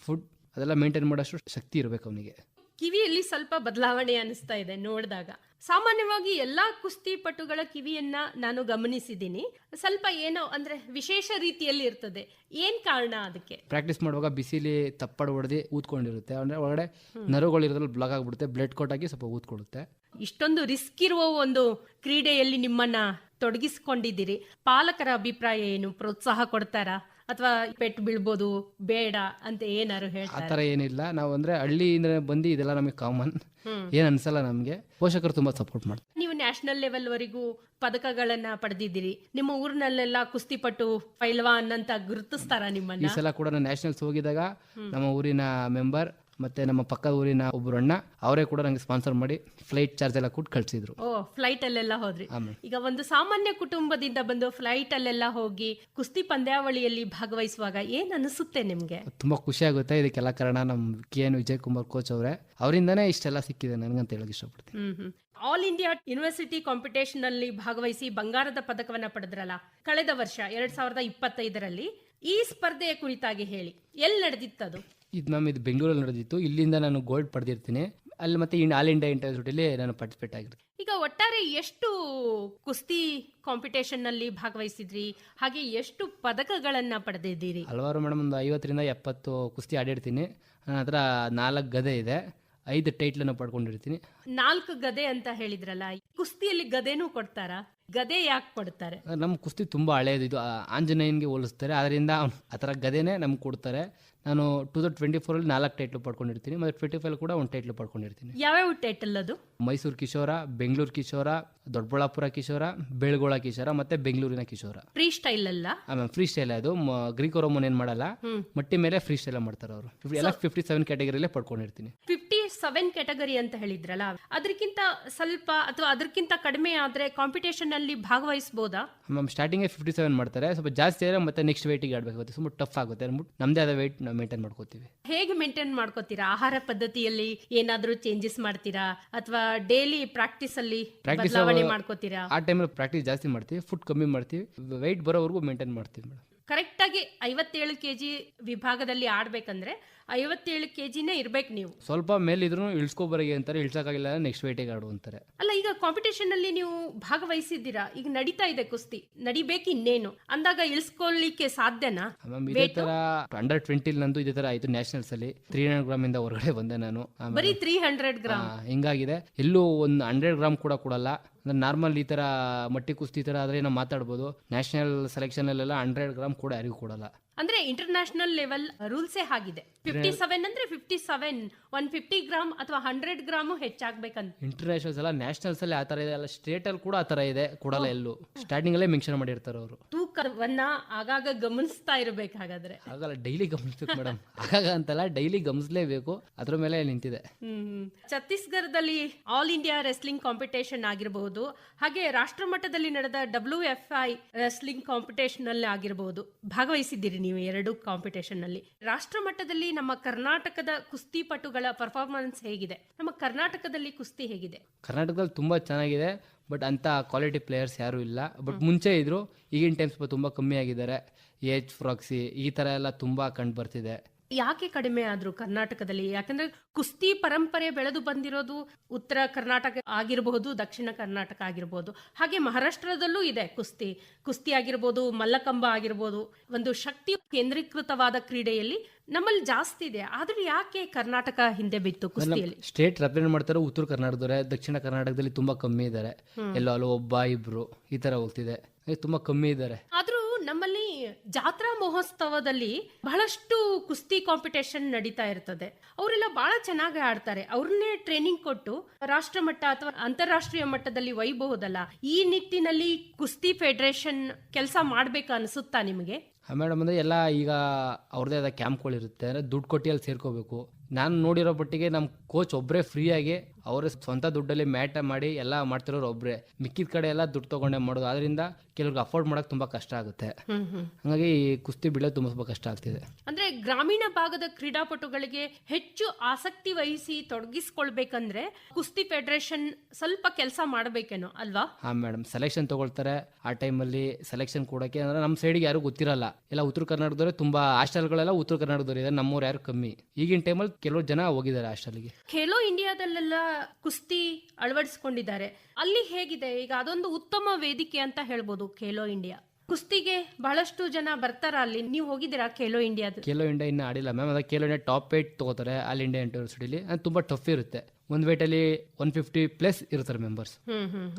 B: ಫುಡ್ ಅದೆಲ್ಲ ಮೇಂಟೈನ್ ಮಾಡೋಷ್ಟು ಶಕ್ತಿ ಇರಬೇಕು ಅವನಿಗೆ.
A: ಕಿವಿಯಲ್ಲಿ ಸ್ವಲ್ಪ ಬದಲಾವಣೆ ಅನಿಸ್ತಾ ಇದೆ ನೋಡಿದಾಗ. ಸಾಮಾನ್ಯವಾಗಿ ಎಲ್ಲಾ ಕುಸ್ತಿಪಟುಗಳ ಕಿವಿಯನ್ನ ನಾನು ಗಮನಿಸಿದ್ದೀನಿ, ಸ್ವಲ್ಪ ಏನೋ ಅಂದ್ರೆ ವಿಶೇಷ ರೀತಿಯಲ್ಲಿ ಇರ್ತದೆ. ಏನ್ ಕಾರಣ ಅದಕ್ಕೆ?
B: ಪ್ರಾಕ್ಟೀಸ್ ಮಾಡುವಾಗ ಬಿಸಿಲಿ ತಪ್ಪಡು ಹೊಡೆದು ಊದ್ಕೊಂಡಿರುತ್ತೆ, ಅಂದ್ರೆ ಒಳಗಡೆ ನರಗಳು ಇರೋದ್ರಲ್ಲಿ ಬ್ಲಾಕ್ ಆಗ್ಬಿಡುತ್ತೆ, ಬ್ಲಡ್ ಕೋಟ್ ಆಗಿ ಸ್ವಲ್ಪ ಊದ್ಕೊಡುತ್ತೆ.
A: ಇಷ್ಟೊಂದು ರಿಸ್ಕ್ ಇರುವ ಒಂದು ಕ್ರೀಡೆಯಲ್ಲಿ ನಿಮ್ಮನ್ನ ತೊಡಗಿಸಿಕೊಂಡಿದ್ದೀರಿ. ಪಾಲಕರ ಅಭಿಪ್ರಾಯ ಏನು? ಪ್ರೋತ್ಸಾಹ ಕೊಡ್ತಾರಾ ಅಥವಾ ಪೆಟ್ಟು ಬೀಳ್ಬೋದು ಬೇಡ ಅಂತ ಏನಾರು ಹೇಳ್ತಾರೆ?
B: ಆತರ ಏನಿಲ್ಲ. ನಾವು ಅಂದ್ರೆ ಹಳ್ಳಿಯಿಂದ ಬಂದು ಇದೆಲ್ಲ ನಮಗೆ ಕಾಮನ್, ಏನ್ ಅನ್ಸಲ್ಲ ನಮ್ಗೆ. ಪೋಷಕರು ತುಂಬಾ ಸಪೋರ್ಟ್ ಮಾಡ್ತಾರೆ.
A: ನೀವು ನ್ಯಾಷನಲ್ ಲೆವೆಲ್ ವರೆಗೂ ಪದಕಗಳನ್ನ ಪಡೆದಿದ್ದೀರಿ. ನಿಮ್ಮ ಊರಿನಲ್ಲೆಲ್ಲ ಕುಸ್ತಿಪಟು ಪೈಲ್ವಾನ್ ಅಂತ ಗುರುತಿಸ್ತಾರ ನಿಮ್ಮನ್ನ?
B: ಈ ಸಲ ಕೂಡ ನಾನು ನ್ಯಾಷನಲ್ಸ್ ಹೋಗಿದಾಗ ನಮ್ಮ ಊರಿನ ಮೆಂಬರ್ ಮತ್ತೆ ನಮ್ಮ ಪಕ್ಕದ ಊರಿನ ಒಬ್ರು ಅಣ್ಣ ಅವರೇ ಕೂಡ ನಂಗೆ ಸ್ಪಾನ್ಸರ್ ಮಾಡಿ ಫ್ಲೈಟ್ ಚಾರ್ಜ್ ಎಲ್ಲ ಕೊಟ್ಟು ಕಳ್ಸಿದ್ರು.
A: ಓ, ಫ್ಲೈಟ್ ಅಲ್ಲೆಲ್ಲ ಹೋದ್ರಿ? ಈಗ ಒಂದು ಸಾಮಾನ್ಯ ಕುಟುಂಬದಿಂದ ಬಂದು ಫ್ಲೈಟ್ ಅಲ್ಲೆಲ್ಲ ಹೋಗಿ ಕುಸ್ತಿ ಪಂದ್ಯಾವಳಿಯಲ್ಲಿ ಭಾಗವಹಿಸುವಾಗ ಏನ್ ಅನಿಸುತ್ತೆ ನಿಮ್ಗೆ?
B: ತುಂಬಾ ಖುಷಿ ಆಗುತ್ತೆ. ಇದಕ್ಕೆಲ್ಲ ಕಾರಣ ನಮ್ KN ವಿಜಯ್ ಕುಮಾರ್ ಕೋಚ್ ಅವರೇ. ಅವರಿಂದಾನೇ ಇಷ್ಟೆಲ್ಲ ಸಿಕ್ಕಿದೆ ನನಗಂತ ಹೇಳಕ್ ಇಷ್ಟಪಡ್ತೀನಿ.
A: ಆಲ್ ಇಂಡಿಯಾ ಯೂನಿವರ್ಸಿಟಿ ಕಾಂಪಿಟೇಷನ್ ಅಲ್ಲಿ ಭಾಗವಹಿಸಿ ಬಂಗಾರದ ಪದಕವನ್ನ ಪಡೆದ್ರಲ್ಲ ಕಳೆದ ವರ್ಷ 2025ರಲ್ಲಿ. ಈ ಸ್ಪರ್ಧೆಯ ಕುರಿತಾಗಿ ಹೇಳಿ, ಎಲ್ಲಿ ನಡೆದಿತ್ತದು?
B: ಇದು ಇದು ಬೆಂಗಳೂರಲ್ಲಿ ನಡೆದಿತ್ತು. ಇಲ್ಲಿಂದ ನಾನು ಗೋಲ್ಡ್ ಪಡೆದಿರ್ತೀನಿ. ಅಲ್ಲಿ ಮತ್ತೆ ಆಲ್ ಇಂಡಿಯಾ ಇಂಟರ್ನ್ಯಾಷನಲ್ ನಾನು ಪಾರ್ಟಿಸಿಪೇಟ್ ಆಗಿರ್ತೀನಿ.
A: ಈಗ ಒಟ್ಟಾರೆ ಎಷ್ಟು ಕುಸ್ತಿ ಕಾಂಪಿಟೇಷನ್ ನಲ್ಲಿ ಭಾಗವಹಿಸಿದ್ರಿ, ಹಾಗೆ ಎಷ್ಟು ಪದಕಗಳನ್ನ ಪಡೆದಿದ್ದೀರಿ?
B: ಹಲವಾರು ಮೇಡಮ್, ಒಂದು 50ರಿಂದ 70 ಕುಸ್ತಿ ಆಡಿರ್ತೀನಿ. ನನ್ನ ಹತ್ರ 4 ಗದೆ ಇದೆ, 5 ಟೈಟ್ಲನ್ನು ಪಡ್ಕೊಂಡಿರ್ತೀನಿ.
A: 4 ಗದೆ ಅಂತ ಹೇಳಿದ್ರಲ್ಲ, ಕುಸ್ತಿಯಲ್ಲಿ ಗದೆನೂ ಕೊಡ್ತಾರಾ? ಗದೆ ಯಾಕೆ ಕೊಡ್ತಾರೆ?
B: ನಮ್ಮ ಕುಸ್ತಿ ತುಂಬಾ ಹಳೆಯದು. ಇದು ಆಂಜನೇಯನ್ಗೆ ಹೋಲಿಸ್ತಾರೆ, ಅದರಿಂದ ಆ ಥರ ಗದೆನೇ ನಮ್ಗೆ ಕೊಡ್ತಾರೆ. ನಾನು 2024 4 ಟೈಟ್ಲು ಪಡ್ಕೊಂಡಿರ್ತೀನಿ, ಮತ್ತೆ 25 ಕೂಡ 1 ಟೈಟ್ಲು ಪಡ್ಕೊಂಡಿರ್ತೀನಿ.
A: ಯಾವ್ಯಾವ ಟೈಟಲ್ ಅದು?
B: ಮೈಸೂರು ಕಿಶೋರ, ಬೆಂಗಳೂರು ಕಿಶೋರ, ದೊಡ್ಡಬಳ್ಳಾಪುರ ಕಿಶೋರ, ಬೆಳಗೋಳ ಕಿಶೋರ, ಮತ್ತೆ ಬೆಂಗಳೂರಿನ ಕಿಶೋರ.
A: ಫ್ರೀ ಸ್ಟೈಲ್ ಅಲ್ಲ?
B: Free style. ಅದು ಗ್ರೀಕೋ ರೋಮನ್ ಏನ್ ಮಾಡಲ್ಲ, ಮಟ್ಟಿ ಮೇಲೆ ಫ್ರೀ ಸ್ಟೈಲ್ ಮಾಡ್ತಾರೆ ಅವರು. ಎಲ್ಲ 57 ಕ್ಯಾಟಗರಿಯಲ್ಲೇ ಪಡ್ಕೊಂಡಿರ್ತೀನಿ.
A: 57 ಕ್ಯಾಟಗರಿ ಅಂತ ಹೇಳಿದ್ರಲ್ಲ, ಅದಕ್ಕಿಂತ ಸ್ವಲ್ಪ ಅಥವಾ ಅದಕ್ಕಿಂತ ಕಡಿಮೆ ಆದ್ರೆ ಕಾಂಪಿಟೇಷನ್ ಅಲ್ಲಿ ಭಾಗವಹಿಸಬಹುದಾ?
B: ಮ್ಯಾಮ್, ಸ್ಟಾರ್ಟಿಂಗ್ 57 ಮಾಡ್ತಾರೆ. ಸ್ವಲ್ಪ ಜಾಸ್ತಿ ಆದರೆ ಮತ್ತೆ ನೆಕ್ಸ್ಟ್ ವೇಟಿಗೆ ಆಡಬೇಕಾಗುತ್ತೆ, ತುಂಬ ಟಫ್ ಆಗುತ್ತೆ ಅಂದ್ಬಿಟ್ಟು ನಮ್ದೇ ಆದ ವೇಟ್ ನಾವು ಮೇಂಟೈನ್ ಮಾಡ್ಕೋತೀವಿ.
A: ಹೇಗೆ ಮೇಂಟೈನ್ ಮಾಡ್ಕೋತೀರಾ? ಆಹಾರ ಪದ್ಧತಿಯಲ್ಲಿ ಏನಾದ್ರೂ ಚೇಂಜಸ್ ಮಾಡ್ತೀರಾ ಅಥವಾ ಡೈಲಿ ಪ್ರಾಕ್ಟೀಸ್ ಅಲ್ಲಿ ಬದಲಾವಣೆ ಮಾಡ್ಕೋತೀರಾ?
B: ಆ ಟೈಮಲ್ಲಿ ಪ್ರಾಕ್ಟೀಸ್ ಜಾಸ್ತಿ ಮಾಡ್ತೀವಿ, ಫುಡ್ ಕಮ್ಮಿ ಮಾಡ್ತೀವಿ, ವೆಯ್ಟ್ ಬರೋವರೆಗೂ ಮೇಂಟೈನ್ ಮಾಡ್ತೀವಿ ಮೇಡಮ್.
A: ಕರೆಕ್ಟ್ ಆಗಿ 57 ಕೆಜಿ ವಿಭಾಗದಲ್ಲಿ ಆಡ್ಬೇಕಂದ್ರೆ 57 ಕೆಜಿನೇ ಇರ್ಬೇಕು ನೀವು.
B: ಸ್ವಲ್ಪ ಮೇಲಿದ್ರು ಇಳಿಸ್ಕೊಬರಿಗೆ ಅಂತಾರೆ, ಇಳ್ಸಕ್ಕಾಗಿಲ್ಲ ನೆಕ್ಸ್ಟ್ ವೇಟಿಗೆ ಆಡು ಅಂತಾರೆ.
A: ಅಲ್ಲ, ಈಗ ಕಾಂಪಿಟೇಷನ್ ಅಲ್ಲಿ ನೀವು ಭಾಗವಹಿಸಿದ್ದೀರಾ, ಈಗ ನಡೀತಾ ಇದೆ ಕುಸ್ತಿ, ನಡಿಬೇಕು ಇನ್ನೇನು ಅಂದಾಗ ಇಳಿಸ್ಕೊಳ್ಳಿಕ್ಕೆ ಸಾಧ್ಯನಾ?
B: ಮ್ಯಾಮ್ ಇದೇ ತರ ಅಂಡರ್-20 ನಂದು ಇದೇ ತರ ಆಯ್ತು. ನ್ಯಾಷನಲ್ಸ್ ಅಲ್ಲಿ 300 ಗ್ರಾಮ್ ಇಂದ ಹೊರಗಡೆ ಬಂದೆ ನಾನು.
A: ಬರೀ 300 ಗ್ರಾಮ್
B: ಹಿಂಗಾಗಿದೆ. ಎಲ್ಲೂ ಒಂದು 100 ಗ್ರಾಮ್ ಕೂಡ ಕೊಡಲ್ಲ. ನಾರ್ಮಲ್ ಈ ತರ ಮಟ್ಟಿ ಕುಸ್ತಿ ತರ ಆದ್ರೆ ನಾವು ಮಾತಾಡ್ಬೋದು. ನ್ಯಾಷನಲ್ ಸೆಲೆಕ್ಷನ್ ಅಲ್ಲೆಲ್ಲ 100 ಗ್ರಾಮ್ ಕೂಡ ಯಾರಿಗೂ ಕೊಡಲ್ಲ.
A: ಅಂದ್ರೆ ಇಂಟರ್ನ್ಯಾಷನಲ್ ಲೆವೆಲ್ ರೂಲ್ಸೇ ಆಗಿದೆ. 57 ಅಂದ್ರೆ 57, 150 ಗ್ರಾಮ್ ಅಥವಾ 100 ಗ್ರಾಮು ಹೆಚ್ಚಾಗ್ಬೇಕಂತ.
B: ಇಂಟರ್ನ್ಯಾಷನಲ್ಸ್ ಅಲ್ಲ, ನ್ಯಾಷನಲ್ಸ್ ಅಲ್ಲಿ ಆತರ ಇದೆ ಅಲ್ಲ, ಸ್ಟೇಟ್ ಅಲ್ಲಿ ಕೂಡ ಆತರ ಇದೆ, ಕೊಡಲ್ಲ. ಎಲ್ಲೂ ಸ್ಟಾರ್ಟಿಂಗ್ ಅಲ್ಲೇ ಮೆನ್ಷನ್ ಮಾಡಿರ್ತಾರೆ ಅವರು.
A: ತೂಕವನ್ನ ಆಗಾಗ ಗಮನಿಸ್ತಾ ಇರ್ಬೇಕು. ಹಾಗಾದ್ರೆ
B: ಆಗಲ್ಲ, ಡೈಲಿ ಗಮನಿಸ್ಬೇಕು ಮೇಡಮ್. ಆಗಾಗ ಅಂತಲ್ಲ, ಡೈಲಿ ಗಮನಿಸಲೇಬೇಕು. ಅದ್ರ ಮೇಲೆ ನಿಂತಿದೆ.
A: ಛತ್ತೀಸ್ಗಢದಲ್ಲಿ ಆಲ್ ಇಂಡಿಯಾ ರೆಸ್ಲಿಂಗ್ ಕಾಂಪಿಟೇಷನ್ ಆಗಿರಬಹುದು, ಹಾಗೆ ರಾಷ್ಟ್ರ ಮಟ್ಟದಲ್ಲಿ ನಡೆದ WFI ರೆಸ್ಲಿಂಗ್ ಕಾಂಪಿಟೇಷನ್ ಅಲ್ಲಿ ಆಗಿರಬಹುದು, ಭಾಗವಹಿಸಿದ್ದೀರಿ ನೀವು 2 ಕಾಂಪಿಟೇಷನ್ ನಲ್ಲಿ. ರಾಷ್ಟ್ರ ಮಟ್ಟದಲ್ಲಿ ನಮ್ಮ ಕರ್ನಾಟಕದ ಕುಸ್ತಿಪಟುಗಳ ಪರ್ಫಾರ್ಮೆನ್ಸ್ ಹೇಗಿದೆ? ನಮ್ಮ ಕರ್ನಾಟಕದಲ್ಲಿ ಕುಸ್ತಿ ಹೇಗಿದೆ?
B: ಕರ್ನಾಟಕದಲ್ಲಿ ತುಂಬಾ ಚೆನ್ನಾಗಿದೆ, ಬಟ್ ಅಂತ ಕ್ವಾಲಿಟಿ ಪ್ಲೇಯರ್ಸ್ ಯಾರು ಇಲ್ಲ. ಬಟ್ ಮುಂಚೆ ಇದ್ರು, ಈಗಿನ ಟೈಮ್ಸ್ ತುಂಬಾ ಕಮ್ಮಿ ಆಗಿದ್ದಾರೆ. ಏಜ್ ಫ್ರಾಕ್ಸಿ ಈ ತರ ಎಲ್ಲ ತುಂಬಾ ಕಂಡು ಬರ್ತಿದೆ.
A: ಯಾಕೆ ಕಡಿಮೆ ಆದ್ರು ಕರ್ನಾಟಕದಲ್ಲಿ? ಯಾಕಂದ್ರೆ ಕುಸ್ತಿ ಪರಂಪರೆ ಬೆಳೆದು ಬಂದಿರೋದು ಉತ್ತರ ಕರ್ನಾಟಕ ಆಗಿರಬಹುದು, ದಕ್ಷಿಣ ಕರ್ನಾಟಕ ಆಗಿರಬಹುದು, ಹಾಗೆ ಮಹಾರಾಷ್ಟ್ರದಲ್ಲೂ ಇದೆ ಕುಸ್ತಿ ಆಗಿರ್ಬೋದು, ಮಲ್ಲಕಂಬ ಆಗಿರ್ಬೋದು. ಒಂದು ಶಕ್ತಿ ಕೇಂದ್ರೀಕೃತವಾದ ಕ್ರೀಡೆಯಲ್ಲಿ ನಮ್ಮಲ್ಲಿ ಜಾಸ್ತಿ ಇದೆ. ಆದ್ರೆ ಯಾಕೆ ಕರ್ನಾಟಕ ಹಿಂದೆ ಬಿತ್ತು ಕುಸ್ತಿಯಲ್ಲಿ?
B: ಸ್ಟೇಟ್ ರೆಪ್ರೆಸೆಂಟ್ ಮಾಡ್ತಾರೆ ಉತ್ತರ ಕರ್ನಾಟಕದವರೇ, ದಕ್ಷಿಣ ಕರ್ನಾಟಕದಲ್ಲಿ ತುಂಬಾ ಕಮ್ಮಿ ಇದ್ದಾರೆ. ಎಲ್ಲೋ ಅಲ್ಲೋ ಒಬ್ಬ ಇಬ್ರು ಈ ತರ ಹೋಗ್ತಿದೆ, ತುಂಬಾ ಕಮ್ಮಿ ಇದ್ದಾರೆ.
A: ಆದ್ರೂ ನಮ್ಮಲ್ಲಿ ಜಾತ್ರಾ ಮಹೋತ್ಸವದಲ್ಲಿ ಬಹಳಷ್ಟು ಕುಸ್ತಿ ಕಾಂಪಿಟೇಷನ್ ನಡೀತಾ ಇರ್ತದೆ. ಅವರೆಲ್ಲ ಬಹಳ ಚೆನ್ನಾಗಿ ಆಡ್ತಾರೆ. ಅವ್ರನ್ನೇ ಟ್ರೈನಿಂಗ್ ಕೊಟ್ಟು ರಾಷ್ಟ್ರ ಮಟ್ಟ ಅಥವಾ ಅಂತಾರಾಷ್ಟ್ರೀಯ ಮಟ್ಟದಲ್ಲಿ ಒಯ್ಯಬಹುದಲ್ಲ. ಈ ನಿಟ್ಟಿನಲ್ಲಿ ಕುಸ್ತಿ ಫೆಡರೇಷನ್ ಕೆಲಸ ಮಾಡ್ಬೇಕು ಅನ್ಸುತ್ತಾ ನಿಮಗೆ?
B: ಮೇಡಮ್ ಅಂದ್ರೆ ಎಲ್ಲ ಈಗ ಅವ್ರದೇ ಆದ ಕ್ಯಾಂಪ್ಗಳಿರುತ್ತೆ, ಅಂದ್ರೆ ದುಡ್ಡು ಕೊಟ್ಟು ಅಲ್ಲಿ ಸೇರ್ಕೋಬೇಕು. ನಾನು ನೋಡಿರೋ ಮಟ್ಟಿಗೆ ನಮ್ಮ ಕೋಚ್ ಒಬ್ಬರೇ ಫ್ರೀಯಾಗಿ ಅವರೇ ಸ್ವಂತ ದುಡ್ಡಲ್ಲಿ ಮ್ಯಾಟ ಮಾಡಿ ಎಲ್ಲ ಮಾಡ್ತಿರೋರು ಒಬ್ಬರೇ. ಮಿಕ್ಕಿದ ಕಡೆ ಎಲ್ಲ ದುಡ್ಡು ತಗೊಂಡೇ ಮಾಡೋದು. ಅದರಿಂದ ಕೆಲವ್ರಿಗೆ ಅಫೋರ್ಡ್ ಮಾಡಕ್ ತುಂಬಾ ಕಷ್ಟ ಆಗುತ್ತೆ. ಹಾಗಾಗಿ ಕುಸ್ತಿ ಬಿಡೋದು ತುಂಬಾ ಕಷ್ಟ ಆಗ್ತಿದೆ.
A: ಅಂದ್ರೆ ಗ್ರಾಮೀಣ ಭಾಗದ ಕ್ರೀಡಾಪಟುಗಳಿಗೆ ಹೆಚ್ಚು ಆಸಕ್ತಿ ವಹಿಸಿ ತೊಡಗಿಸ್ಕೊಳ್ಬೇಕಂದ್ರೆ ಕುಸ್ತಿ ಫೆಡರೇಷನ್ ಸ್ವಲ್ಪ ಕೆಲಸ ಮಾಡಬೇಕೇನೋ ಅಲ್ವಾ?
B: ಹಾ ಮೇಡಮ್, ಸೆಲೆಕ್ಷನ್ ತಗೊಳ್ತಾರೆ. ಆ ಟೈಮಲ್ಲಿ ಸೆಲೆಕ್ಷನ್ ಕೊಡೋಕೆ ಅಂದ್ರೆ ನಮ್ಮ ಸೈಡ್ಗೆ ಯಾರು ಗೊತ್ತಿರಲ್ಲ. ಎಲ್ಲ ಉತ್ತರ ಕರ್ನಾಟಕದವ್ರೆ ತುಂಬಾ ಹಾಸ್ಟೆಲ್ಗಳೆಲ್ಲ ಉತ್ತರ ಕರ್ನಾಟಕದವ್ರು ಇದ್ದಾರೆ, ನಮ್ಮವ್ರು ಯಾರು ಕಮ್ಮಿ. ಈಗಿನ ಟೈಮಲ್ಲಿ ಕೆಲವು ಜನ ಹೋಗಿದ್ದಾರೆ ಹಾಸ್ಟೆಲ್ಗೆ.
A: ಖೇಲೋ ಇಂಡಿಯಾದಲ್ಲೆಲ್ಲ ಕುಸ್ತಿ ಅಳವಡಿಸಿಕೊಂಡಿದ್ದಾರೆ. ಅಲ್ಲಿ ಹೇಗಿದೆ? ಈಗ ಅದೊಂದು ಉತ್ತಮ ವೇದಿಕೆ ಅಂತ ಹೇಳ್ಬೋದು ಖೇಲೋ ಇಂಡಿಯಾ. ಕುಸ್ತಿಗೆ ಬಹಳಷ್ಟು ಜನ ಬರ್ತಾರ ಅಲ್ಲಿ. ನೀವು ಹೋಗಿದ್ದೀರಾ ಖೇಲೋ ಇಂಡಿಯಾದ?
B: ಖೇಲೋ ಇಂಡಿಯಾ ಇನ್ನ ಆಡಿಲ್ಲ ಮ್ಯಾಮ್. ಅದ ಖೇಲೋ ಇಂಡಿಯಾ ಟಾಪ್ 8 ತಗೋತಾರೆ ಆಲ್ ಇಂಡಿಯಾ ಯೂನಿವರ್ಸಿಟಿಲಿ. ಅದು ತುಂಬಾ ಟಫ್ ಇರುತ್ತೆ. ಒಂದ್ ವೇಟ್ ಅಲ್ಲಿ 150+ ಇರ್ತಾರೆ ಮೆಂಬರ್ಸ್.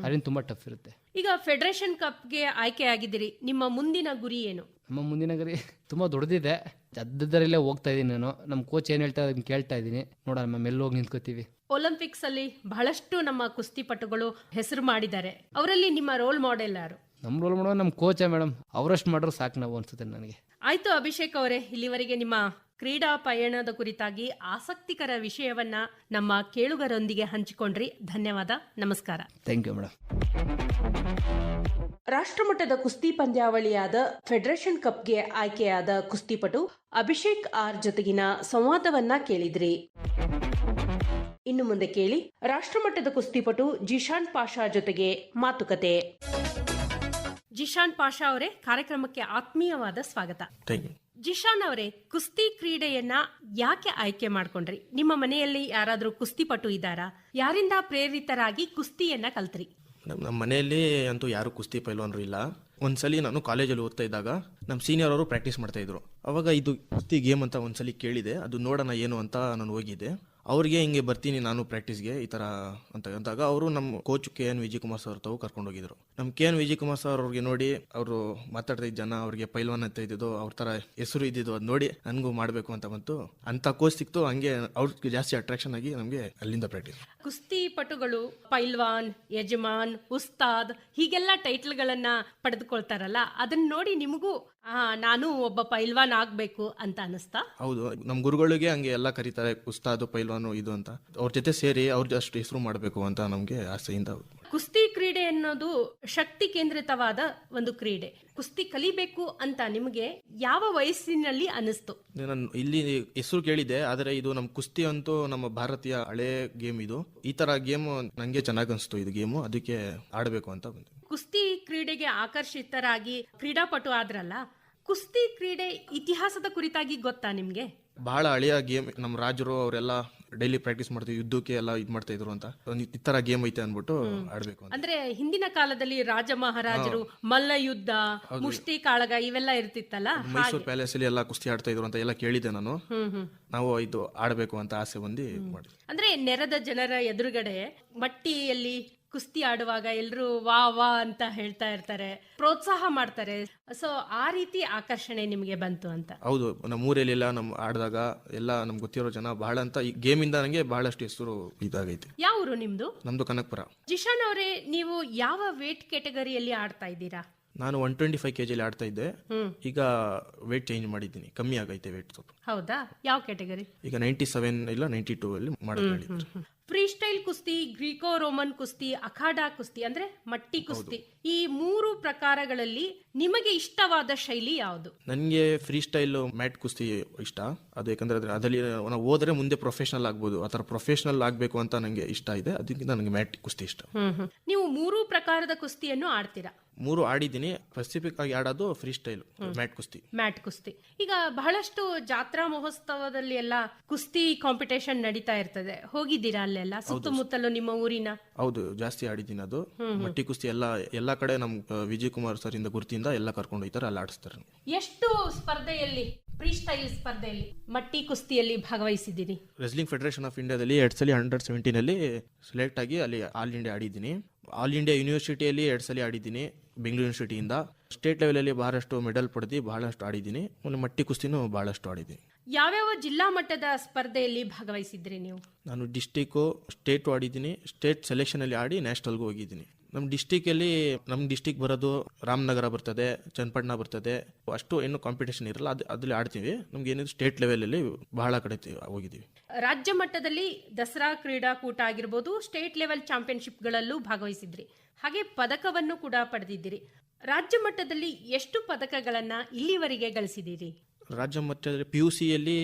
B: ಅದರಿಂದ ತುಂಬಾ ಟಫ್ ಇರುತ್ತೆ.
A: ಈಗ ಫೆಡರೇಷನ್ ಕಪ್ಗೆ ಆಯ್ಕೆ ಆಗಿದ್ದೀರಿ, ನಿಮ್ಮ ಮುಂದಿನ ಗುರಿ ಏನು?
B: ನಮ್ಮ ಮುಂದಿನ ಗುರಿ ತುಂಬಾ ದೊಡ್ಡದಿದೆ. ಅದರಲ್ಲೇ ಹೋಗ್ತಾ ಇದೀನಿ ನಾನು. ನಮ್ಮ ಕೋಚ್ ಏನ್ ಹೇಳ್ತಾ ಅದನ್ನ ಕೇಳ್ತಾ ಇದೀನಿ. ನೋಡೋಣ ಮ್ಯಾಮ್, ಎಲ್ಲಿ ಹೋಗಿ ನಿಂತ್ಕೋತೀವಿ.
A: ಒಲಿಂಪಿಕ್ಸ್ ಅಲ್ಲಿ ಬಹಳಷ್ಟು ನಮ್ಮ ಕುಸ್ತಿಪಟುಗಳು ಹೆಸರು ಮಾಡಿದ್ದಾರೆ. ಅವರಲ್ಲಿ ನಿಮ್ಮ ರೋಲ್ ಮಾಡೆಲ್ ಯಾರು?
B: ನಮ್ಮ ರೋಲ್ ಮಾಡೋ ನಮ್ಮ ಕೋಚೇ ಮೇಡಮ್. ಅವರಷ್ಟು ಮಾಡ್ರು ಸಾಕು ನಾವು ಅನ್ಸುತ್ತೆ ನನಗೆ.
A: ಆಯ್ತು ಅಭಿಷೇಕ್ ಅವರೇ, ಇಲ್ಲಿವರೆಗೆ ನಿಮ್ಮ ಕ್ರೀಡಾ ಪಯಣದ ಕುರಿತಾಗಿ ಆಸಕ್ತಿಕರ ವಿಷಯವನ್ನ ನಮ್ಮ ಕೇಳುಗರೊಂದಿಗೆ ಹಂಚಿಕೊಂಡ್ರಿ. ಧನ್ಯವಾದ, ನಮಸ್ಕಾರ.
B: Thank you madam.
A: ರಾಷ್ಟ್ರಮಟ್ಟದ ಕುಸ್ತಿ ಪಂದ್ಯಾವಳಿಯಾದ ಫೆಡರೇಷನ್ ಕಪ್ಗೆ ಆಯ್ಕೆಯಾದ ಕುಸ್ತಿಪಟು ಅಭಿಷೇಕ್ ಆರ್ ಜೊತೆಗಿನ ಸಂವಾದವನ್ನ ಕೇಳಿದ್ರಿ. ಇನ್ನು ಮುಂದೆ ಕೇಳಿ ರಾಷ್ಟ್ರಮಟ್ಟದ ಕುಸ್ತಿಪಟು ಜಿಶಾನ್ ಪಾಷಾ ಜೊತೆಗೆ ಮಾತುಕತೆ. ಜಿಶಾನ್ ಪಾಷಾ ಅವರೇ, ಕಾರ್ಯಕ್ರಮಕ್ಕೆ ಆತ್ಮೀಯವಾದ ಸ್ವಾಗತ. ಜಿಶಾನ್ ಅವರೇ, ಕುಸ್ತಿ ಕ್ರೀಡೆಯನ್ನ ಯಾಕೆ ಆಯ್ಕೆ ಮಾಡ್ಕೊಂಡ್ರಿ? ನಿಮ್ಮ ಮನೆಯಲ್ಲಿ ಯಾರಾದ್ರೂ ಕುಸ್ತಿಪಟು ಇದ್ದಾರಾ? ಯಾರಿಂದ ಪ್ರೇರಿತರಾಗಿ ಕುಸ್ತಿಯನ್ನ ಕಲ್ತ್ರಿ?
C: ನಮ್ಮ ಮನೆಯಲ್ಲಿ ಅಂತೂ ಯಾರು ಕುಸ್ತಿ ಪೈಲ್ವಾನರು ಇಲ್ಲ. ಒಂದ್ಸಲಿ ನಾನು ಕಾಲೇಜಲ್ಲಿ ಓದ್ತಾ ಇದ್ದಾಗ ನಮ್ಮ ಸೀನಿಯರ್ ಅವರು ಪ್ರಾಕ್ಟೀಸ್ ಮಾಡ್ತಾ ಇದ್ರು. ಅವಾಗ ಇದು ಕುಸ್ತಿ ಗೇಮ್ ಅಂತ ಒಂದ್ಸಲಿ ಕೇಳಿದೆ. ಅದು ನೋಡೋಣ ಏನು ಅಂತ ನಾನು ಹೋಗಿದ್ದೆ. ಅವ್ರಿಗೆ ಹಿಂಗೆ ಬರ್ತೀನಿ ನಾನು ಪ್ರಾಕ್ಟೀಸ್ಗೆ ಈ ಥರ ಅಂತ ಅಂದಾಗ ಅವರು ನಮ್ಮ ಕೋಚ್ KN ವಿಜಯಕುಮಾರ್ ಸರ್ ತಾವು ಕರ್ಕೊಂಡು ಹೋಗಿದ್ರು. ನಮ್ಮ KN ವಿಜಯಕುಮಾರ್ ಸರ್ ಅವ್ರಿಗೆ ನೋಡಿ ಅವರು ಮಾತಾಡ್ತಾ ಇದ್ದ ಜನ ಅವ್ರಿಗೆ ಪೈಲ್ವಾನ್ ಅಂತ ಇದ್ದಿದ್ದು, ಅವ್ರ ಥರ ಹೆಸರು ಇದ್ದಿದ್ದು, ಅದು ನೋಡಿ ನನಗೂ ಮಾಡಬೇಕು ಅಂತ ಬಂತು. ಅಂತ ಕೋಚ್ ಸಿಕ್ತು. ಹಂಗೆ ಅವ್ರಿಗೆ ಜಾಸ್ತಿ ಅಟ್ರಾಕ್ಷನ್ ಆಗಿ ನಮಗೆ ಅಲ್ಲಿಂದ ಪ್ರಾಕ್ಟೀಸ್.
A: ಕುಸ್ತಿ ಪಟುಗಳು ಪೈಲ್ವಾನ್, ಯಜಮಾನ್, ಉಸ್ತಾದ್ ಹೀಗೆಲ್ಲ ಟೈಟಲ್ಗಳನ್ನ ಪಡೆದುಕೊಳ್ತಾರಲ್ಲ, ಅದನ್ನ ನೋಡಿ ನಿಮಗೂ ನಾನು ಒಬ್ಬ ಪೈಲ್ವಾನ್ ಆಗ್ಬೇಕು ಅಂತ ಅನಿಸ್ತಾ?
C: ಹೌದು, ನಮ್ಮ ಗುರುಗಳಿಗೆ ಹಂಗೆ ಎಲ್ಲ ಕರೀತಾರೆ, ಉಸ್ತಾದು ಪೈಲ್ವಾನು ಇದು ಅಂತ. ಅವ್ರ ಜೊತೆ ಸೇರಿ ಅವ್ರ ಅಷ್ಟು ಹೆಸರು ಮಾಡಬೇಕು ಅಂತ ನಮಗೆ ಆಸೆಯಿಂದ.
A: ಕುಸ್ತಿ ಕ್ರೀಡೆ ಅನ್ನೋದು ಶಕ್ತಿ ಕೇಂದ್ರಿತವಾದ ಒಂದು ಕ್ರೀಡೆ. ಕುಸ್ತಿ ಕಲಿಬೇಕು ಅಂತ ನಿಮಗೆ ಯಾವ ವಯಸ್ಸಿನಲ್ಲಿ ಅನಿಸ್ತು?
C: ನಾನು ಇಲ್ಲಿ ಹೆಸರು ಕೇಳಿದೆ, ಆದರೆ ಇದು ನಮ್ಮ ಕುಸ್ತಿ ಅಂತೂ ನಮ್ಮ ಭಾರತೀಯ ಹಳೆ ಗೇಮ್. ಇದು ಈ ತರ ಗೇಮ್ ನಂಗೆ ಚೆನ್ನಾಗಿ ಅನಿಸ್ತು. ಇದು ಗೇಮು, ಅದಕ್ಕೆ ಆಡಬೇಕು ಅಂತ ಬಂದೆ.
A: ಕುಸ್ತಿ ಕ್ರೀಡೆಗೆ ಆಕರ್ಷಿತರಾಗಿ ಕ್ರೀಡಾಪಟು ಆದ್ರಲ್ಲ, ಕುಸ್ತಿ ಕ್ರೀಡೆ ಇತಿಹಾಸದ ಕುರಿತಾಗಿ ಗೊತ್ತಾ ನಿಮ್ಗೆ?
C: ಬಹಳ ಹಳೆಯ ಗೇಮ್. ನಮ್ಮ ರಾಜರು ಅವರೆಲ್ಲ ಡೈಲಿ ಪ್ರಾಕ್ಟೀಸ್ ಮಾಡ್ತೀವಿ, ಯುದ್ಧಕ್ಕೆ ಎಲ್ಲ ಇದು ಮಾಡ್ತಾ ಇದ್ರು ಅಂತ ಈ ತರ ಗೇಮ್ ಐತೆ ಅನ್ಬಿಟ್ಟು ಆಡ್ಬೇಕು ಅಂತ.
A: ಅಂದ್ರೆ ಹಿಂದಿನ ಕಾಲದಲ್ಲಿ ರಾಜ ಮಹಾರಾಜರು ಮಲ್ಲ ಯುದ್ಧ, ಮುಷ್ಟಿ ಕಾಳಗ ಇವೆಲ್ಲ ಇರ್ತಿತ್ತಲ್ಲ.
C: ಮೈಸೂರು ಪ್ಯಾಲೇಸ್ ಅಲ್ಲಿ ಎಲ್ಲ ಕುಸ್ತಿ ಆಡ್ತಾ ಇದ್ರು ಅಂತ ಎಲ್ಲ ಕೇಳಿದ್ದೆ ನಾನು. ನಾವು ಇದು ಆಡ್ಬೇಕು ಅಂತ ಆಸೆ ಬಂದು ಮಾಡಿ.
A: ಅಂದ್ರೆ ನೆರೆದ ಜನರ ಎದುರುಗಡೆ ಮಟ್ಟಿಯಲ್ಲಿ ಕುಸ್ತಿ ಆಡುವಾಗ ಎಲ್ರು ವಾ ವಾ ಅಂತ ಹೇಳ್ತಾ ಇರ್ತಾರೆ, ಪ್ರೋತ್ಸಾಹ ಮಾಡ್ತಾರೆ. ಸೊ ಆ ರೀತಿ ಆಕರ್ಷಣೆ ನಿಮ್ಗೆ ಬಂತು ಅಂತ?
C: ಹೌದು, ನಮ್ಮ ಊರಲ್ಲೆಲ್ಲ ನಮ್ ಆಡಿದಾಗ ಎಲ್ಲ ನಮ್ಗೆ ಗೊತ್ತಿರೋ ಜನ ಬಹಳ ಅಂತ ಈ ಗೇಮ್ ಇಂದ ನನಗೆ ಬಹಳಷ್ಟು ಹೆಸರು ಇದಾಗೈತೆ.
A: ಯಾವ ಊರು ನಿಮ್ದು?
C: ನಮ್ದು ಕನಕಪುರ.
A: ಜಿಶಾನ್ ಅವರೇ, ನೀವು ಯಾವ ವೇಟ್ ಕ್ಯಾಟಗರಿಯಲ್ಲಿ ಆಡ್ತಾ ಇದ್ದೀರಾ?
C: ನಾನು 125 kg ಆಡ್ತಾ ಇದ್ದೆ. ಈಗ ವೇಟ್ ಚೇಂಜ್ ಮಾಡಿದ್ದೀನಿ, ಕಮ್ಮಿ ಆಗೈತೆ ವೇಟ್ ಸ್ವಲ್ಪ.
A: ಹೌದಾ? ಯಾವ ಕ್ಯಾಟಗರಿ?
C: ಈಗ 97 ಇಲ್ಲ 92 ಅಲ್ಲಿ ಮಾಡೋದು.
A: ಫ್ರೀ ಸ್ಟೈಲ್ ಕುಸ್ತಿ, ಗ್ರೀಕೋ ರೋಮನ್ ಕುಸ್ತಿ, ಅಖಾಡಾ ಕುಸ್ತಿ ಅಂದ್ರೆ ಮಟ್ಟಿ ಕುಸ್ತಿ, ಈ 3 ಪ್ರಕಾರಗಳಲ್ಲಿ ನಿಮಗೆ ಇಷ್ಟವಾದ ಶೈಲಿ ಯಾವುದು?
C: ನನಗೆ ಫ್ರೀ ಸ್ಟೈಲ್ ಮ್ಯಾಟ್ ಕುಸ್ತಿ ಇಷ್ಟ. ಅದು ಯಾಕಂದ್ರೆ ಅದರಲ್ಲಿ ನಾವು ಹೋದ್ರೆ ಮುಂದೆ ಪ್ರೊಫೆಷನಲ್ ಆಗ್ಬೋದು, ಆ ಥರ ಪ್ರೊಫೆಷನಲ್ ಆಗಬೇಕು ಅಂತ ನನಗೆ ಇಷ್ಟ ಇದೆ. ಅದಕ್ಕಿಂತ ನನಗೆ ಮ್ಯಾಟ್ ಕುಸ್ತಿ ಇಷ್ಟ.
A: ನೀವು 3 ಪ್ರಕಾರದ ಕುಸ್ತಿಯನ್ನು ಆಡ್ತೀರಾ?
C: 3 ಆಡಿದ್ದೀನಿ. ಸ್ಪೆಸಿಫಿಕ್ ಆಗಿ ಆಡೋದು ಫ್ರೀ ಸ್ಟೈಲ್ ಮ್ಯಾಟ್ ಕುಸ್ತಿ.
A: ಮ್ಯಾಟ್ ಕುಸ್ತಿ ಈಗ ಬಹಳಷ್ಟು ಜಾತ್ರಾ ಮಹೋತ್ಸವದಲ್ಲಿ ಎಲ್ಲ ಕುಸ್ತಿ ಕಾಂಪಿಟೇಷನ್ ನಡೀತಾ ಇರ್ತದೆ, ಹೋಗಿದ್ದೀರಾ ಅಲ್ಲೆಲ್ಲ ಸುತ್ತಮುತ್ತಲು ನಿಮ್ಮ ಊರಿನ?
C: ಹೌದು, ಜಾಸ್ತಿ ಆಡಿದ್ದೀನಿ. ಅದು ಮಟ್ಟಿ ಕುಸ್ತಿ ಎಲ್ಲಾ ಕಡೆ ನಮ್ ವಿಜಯ್ ಕುಮಾರ್ ಸರ್ ಇಂದ ಗುರುತಿಂದ ಎಲ್ಲ ಕರ್ಕೊಂಡು ಹೋಗ್ತಾರೆ, ಅಲ್ಲಿ ಆಡಿಸ್ತಾರೆ.
A: ಎಷ್ಟು ಸ್ಪರ್ಧೆಯಲ್ಲಿ, ಫ್ರೀ ಸ್ಟೈಲ್ ಸ್ಪರ್ಧೆಯಲ್ಲಿ, ಮಟ್ಟಿ ಕುಸ್ತಿಯಲ್ಲಿ ಭಾಗವಹಿಸಿದ್ದೀನಿ?
C: ರೆಸ್ಲಿಂಗ್ ಫೆಡರೇಷನ್ ಆಫ್ ಇಂಡಿಯಾದಲ್ಲಿ 2 ಸಲ ಅಂಡರ್-17 ಸೆಲೆಕ್ಟ್ ಆಗಿ ಅಲ್ಲಿ ಆಲ್ ಇಂಡಿಯಾ ಆಡಿದ್ದೀನಿ. ಆಲ್ ಇಂಡಿಯಾ ಯೂನಿವರ್ಸಿಟಿಯಲ್ಲಿ 2 ಸಲ ಆಡಿದ್ದೀನಿ, ಬೆಂಗಳೂರು ಯೂನಿವರ್ಸಿಟಿಯಿಂದ. ಸ್ಟೇಟ್ ಲೆವೆಲಲ್ಲಿ ಬಹಳಷ್ಟು ಮೆಡಲ್ ಪಡೆದು ಬಹಳಷ್ಟು ಆಡಿದ್ದೀನಿ. ಮಟ್ಟಿ ಕುಸ್ತಿನೂ ಬಹಳಷ್ಟು ಆಡಿದ್ದೀನಿ.
A: ಯಾವ್ಯಾವ ಜಿಲ್ಲಾ ಮಟ್ಟದ ಸ್ಪರ್ಧೆಯಲ್ಲಿ ಭಾಗವಹಿಸಿದ್ರಿ ನೀವು?
C: ನಾನು ಡಿಸ್ಟಿಕ್ಕು, ಸ್ಟೇಟು ಆಡಿದ್ದೀನಿ. ಸ್ಟೇಟ್ ಸೆಲೆಕ್ಷನ್ ಅಲ್ಲಿ ಆಡಿ ನ್ಯಾಷನಲ್ಗೂ ಹೋಗಿದ್ದೀನಿ. ನಮ್ಮ ಡಿಸ್ಟಿಕ್ ಬರೋದು ರಾಮನಗರ ಬರ್ತದೆ, ಚನ್ನಪಟ್ಟಣ ಬರ್ತದೆ. ಅಷ್ಟು ಏನು ಕಾಂಪಿಟೇಷನ್ ಇರಲ್ಲ, ಅದ್ರಲ್ಲಿ ಆಡ್ತೀವಿ. ನಮ್ಗೆ ಏನಿದ್ರು ಸ್ಟೇಟ್ ಲೆವೆಲಲ್ಲಿ ಬಹಳ ಕಡೆ ಹೋಗಿದ್ದೀವಿ.
A: ರಾಜ್ಯ ಮಟ್ಟದಲ್ಲಿ ದಸರಾ ಕ್ರೀಡಾಕೂಟ ಆಗಿರ್ಬೋದು, ಸ್ಟೇಟ್ ಲೆವೆಲ್ ಚಾಂಪಿಯನ್ಶಿಪ್ಗಳಲ್ಲೂ ಭಾಗವಹಿಸಿದ್ರಿ, ಹಾಗೆ ಪದಕವನ್ನು ಕೂಡ ಪಡೆದಿದ್ದೀರಿ. ರಾಜ್ಯ ಮಟ್ಟದಲ್ಲಿ ಎಷ್ಟು ಪದಕಗಳನ್ನ ಇಲ್ಲಿವರೆಗೆ ಗಳಿಸಿದ್ದೀರಿ?
C: ರಾಜ್ಯ ಮಟ್ಟದಲ್ಲಿ PUCಯಲ್ಲಿ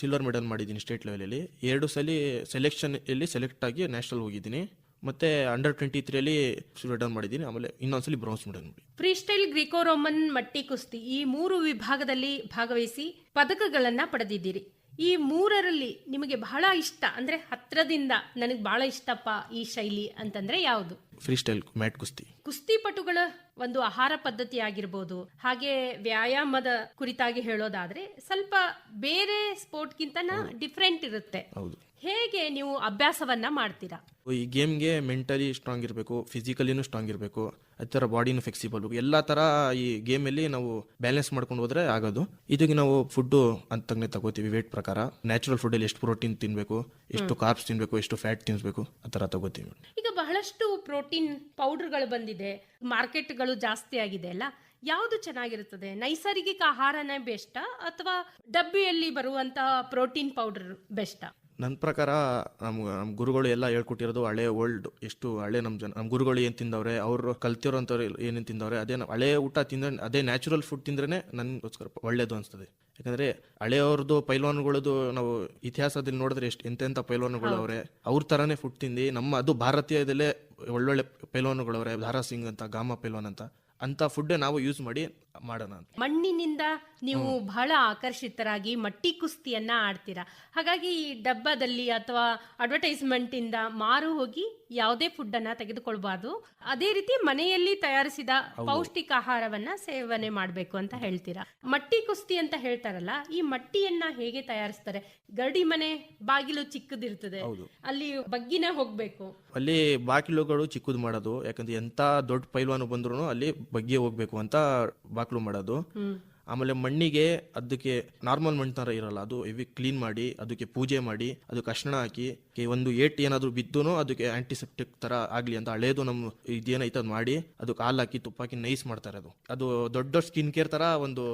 C: ಸಿಲ್ವರ್ ಮೆಡಲ್ ಮಾಡಿದ್ದೀನಿ. ಸ್ಟೇಟ್ ಲೆವೆಲಲ್ಲಿ 2 ಸಲ ಸೆಲೆಕ್ಷನ್ ಅಲ್ಲಿ ಸೆಲೆಕ್ಟ್ ಆಗಿ ನ್ಯಾಷನಲ್ ಹೋಗಿದ್ದೀನಿ. ಮತ್ತೆ ಅಂಡರ್-23 ಸಿಲ್ವರ್ ಮೆಡಲ್ ಮಾಡಿದ್ದೀನಿ. ಆಮೇಲೆ ಇನ್ನೊಂದ್ಸಲಿ ಬ್ರೌನ್ಸ್ ಮೆಡಲ್ ಮಾಡಿ.
A: ಫ್ರೀ ಸ್ಟೈಲ್, ಗ್ರೀಕೋ ರೋಮನ್, ಮಟ್ಟಿ ಕುಸ್ತಿ ಈ 3 ವಿಭಾಗದಲ್ಲಿ ಭಾಗವಹಿಸಿ ಪದಕಗಳನ್ನ ಪಡೆದಿದ್ದೀರಿ. ಈ 3ರಲ್ಲಿ ನಿಮಗೆ ಬಹಳ ಇಷ್ಟ ಅಂದ್ರೆ ಹತ್ರದಿಂದ ನನಗೆ ಬಹಳ ಇಷ್ಟಪ್ಪ ಈ ಶೈಲಿ ಅಂತಂದ್ರೆ ಯಾವುದು?
C: ಫ್ರೀ ಸ್ಟೈಲ್ ಮ್ಯಾಟ್ ಕುಸ್ತಿ.
A: ಕುಸ್ತಿಪಟುಗಳ ಒಂದು ಆಹಾರ ಪದ್ಧತಿ ಆಗಿರ್ಬೋದು, ಹಾಗೆ ವ್ಯಾಯಾಮದ ಕುರಿತಾಗಿ ಹೇಳೋದಾದ್ರೆ ಸ್ವಲ್ಪ ಬೇರೆ ಸ್ಪೋರ್ಟ್ಗಿಂತ ಡಿಫ್ರೆಂಟ್ ಇರುತ್ತೆ.
C: ಹೌದು.
A: ಹೇಗೆ ನೀವು ಅಭ್ಯಾಸವನ್ನ ಮಾಡ್ತೀರಾ?
C: ಈ ಗೇಮ್ಗೆ ಮೆಂಟಲಿ ಸ್ಟ್ರಾಂಗ್ ಇರಬೇಕು, ಫಿಸಿಕಲಿನೂ ಸ್ಟ್ರಾಂಗ್ ಇರಬೇಕು, ಅದೇ ಥರ ಬಾಡಿನೂ ಫ್ಲೆಕ್ಸಿಬಲ್. ಎಲ್ಲ ಥರ ಈ ಗೇಮಲ್ಲಿ ನಾವು ಬ್ಯಾಲೆನ್ಸ್ ಮಾಡ್ಕೊಂಡು ಹೋದ್ರೆ ಆಗೋದು. ಇದಕ್ಕೆ ನಾವು ಫುಡ್ಡು ಅಂತಂಗೆ ತಗೋತೀವಿ ವೇಟ್ ಪ್ರಕಾರ. ನ್ಯಾಚುರಲ್ ಫುಡ್ಡಲ್ಲಿ ಎಷ್ಟು ಪ್ರೋಟೀನ್ ತಿನ್ನಬೇಕು, ಎಷ್ಟು ಕಾರ್ಬ್ಸ್ ತಿನ್ನಬೇಕು, ಎಷ್ಟು ಫ್ಯಾಟ್ ತಿನ್ನಿಸ್ಬೇಕು, ಆ ಥರ ತಗೋತೀವಿ.
A: ಈಗ ಬಹಳಷ್ಟು ಪ್ರೋಟೀನ್ ಪೌಡರ್ಗಳು ಬಂದಿದೆ, ಮಾರ್ಕೆಟ್ಗಳು ಜಾಸ್ತಿ ಆಗಿದೆ ಅಲ್ಲ, ಯಾವುದು ಚೆನ್ನಾಗಿರುತ್ತದೆ? ನೈಸರ್ಗಿಕ ಆಹಾರನೇ ಬೆಸ್ಟಾ ಅಥವಾ ಡಬ್ಬಿಯಲ್ಲಿ ಬರುವಂತಹ ಪ್ರೋಟೀನ್ ಪೌಡರ್ ಬೆಸ್ಟಾ?
C: ನನ್ನ ಪ್ರಕಾರ ನಮ್ಮ ಗುರುಗಳು ಎಲ್ಲ ಹೇಳ್ಕೊಟ್ಟಿರೋದು ಹಳೆ ಓಲ್ಡ್, ಎಷ್ಟು ಹಳೆ ನಮ್ಮ ಗುರುಗಳು ಏನು ತಿಂದವ್ರೆ, ಅವರು ಕಲ್ತಿರೋಂಥವ್ರು ಏನೇನು ತಿಂದವ್ರೆ, ಅದೇ ಹಳೆ ಊಟ ತಿಂದ್ರೆ, ಅದೇ ನ್ಯಾಚುರಲ್ ಫುಡ್ ತಿಂದ್ರೇ ನನಗೋಸ್ಕರ ಒಳ್ಳೇದು ಅನಿಸ್ತದೆ. ಯಾಕಂದರೆ ಹಳೆಯವ್ರದ್ದು ಪೈಲ್ವಾನ್ಗಳದ್ದು ನಾವು ಇತಿಹಾಸದಲ್ಲಿ ನೋಡಿದ್ರೆ ಎಂತೆಂಥ ಪೈಲ್ವಾನ್ಗಳು ಅವರೇ, ಅವ್ರ ಥರನೇ ಫುಡ್ ತಿಂದು ಅದು ಭಾರತೀಯದಲ್ಲೇ ಒಳ್ಳೊಳ್ಳೆ ಪೈಲ್ವಾನ್ಗಳವ್ರೆ. ಧಾರಾ ಸಿಂಗ್ ಅಂತ, ಗಾಮ ಪೈಲ್ವಾನ್ ಅಂತ ಫುಡ್ಡೇ ನಾವು ಯೂಸ್ ಮಾಡಿ ಮಾಡೋಣ ಅಂತ.
A: ಮಣ್ಣಿನಿಂದ ನೀವು ಬಹಳ ಆಕರ್ಷಿತರಾಗಿ ಮಟ್ಟಿ ಕುಸ್ತಿಯನ್ನ ಆಡ್ತೀರಾ. ಹಾಗಾಗಿ ಈ ಡಬ್ಬದಲ್ಲಿ ಅಥವಾ ಅಡ್ವರ್ಟೈಸ್ಮೆಂಟ್ ಇಂದ ಮಾರು ಹೋಗಿ ಯಾವುದೇ ಫುಡ್ ಅನ್ನ ತೆಗೆದುಕೊಳ್ಬಾರ್ದು. ಅದೇ ರೀತಿ ಮನೆಯಲ್ಲಿ ತಯಾರಿಸಿದ ಪೌಷ್ಟಿಕ ಆಹಾರವನ್ನ ಸೇವನೆ ಮಾಡಬೇಕು ಅಂತ ಹೇಳ್ತೀರಾ. ಮಟ್ಟಿ ಕುಸ್ತಿ ಅಂತ ಹೇಳ್ತಾರಲ್ಲ, ಈ ಮಟ್ಟಿಯನ್ನ ಹೇಗೆ ತಯಾರಿಸ್ತಾರೆ? ಗರಡಿ ಮನೆ ಬಾಗಿಲು ಚಿಕ್ಕದಿರ್ತದೆ, ಅಲ್ಲಿ ಬಗ್ಗಿನ ಹೋಗ್ಬೇಕು,
C: ಅಲ್ಲಿ ಬಾಗಿಲುಗಳು ಚಿಕ್ಕದು ಮಾಡೋದು. ಯಾಕಂದ್ರೆ ಎಂತ ದೊಡ್ಡ ಪೈಲ್ವಾನು ಬಂದ್ರು ಅಲ್ಲಿ ಬಗ್ಗಿ ಹೋಗ್ಬೇಕು ಅಂತ ಬಾಗಿಲು ಮಾಡೋದು. ಆಮೇಲೆ ಮಣ್ಣಿಗೆ ಅದಕ್ಕೆ ನಾರ್ಮಲ್ ಮಣ್ಣು ತರ ಇರಲ್ಲ, ಅದು ಹೆವಿ ಕ್ಲೀನ್ ಮಾಡಿ ಅದಕ್ಕೆ ಪೂಜೆ ಮಾಡಿ ಅದಕ್ಕೆ ಅರ್ಶಿಣ ಹಾಕಿ ಒಂದು ಏಟ್ ಏನಾದ್ರು ಬಿದ್ದು ಅದಕ್ಕೆ ಆಂಟಿಸೆಪ್ಟಿಕ್ ತರ ಆಗ್ಲಿ ಅಂತ ಹಳೇದು ನಮ್ಮ ಇದೇನೈತೆ ಅದು ಮಾಡಿ ಅದಕ್ಕೆ ಹಾಲು ಹಾಕಿ ತುಪ್ಪ ಹಾಕಿ ನೈಸ್ ಮಾಡ್ತಾರೆ. ಅದು ದೊಡ್ಡ ಸ್ಕಿನ್ ಕೇರ್ ತರ ಒಂದು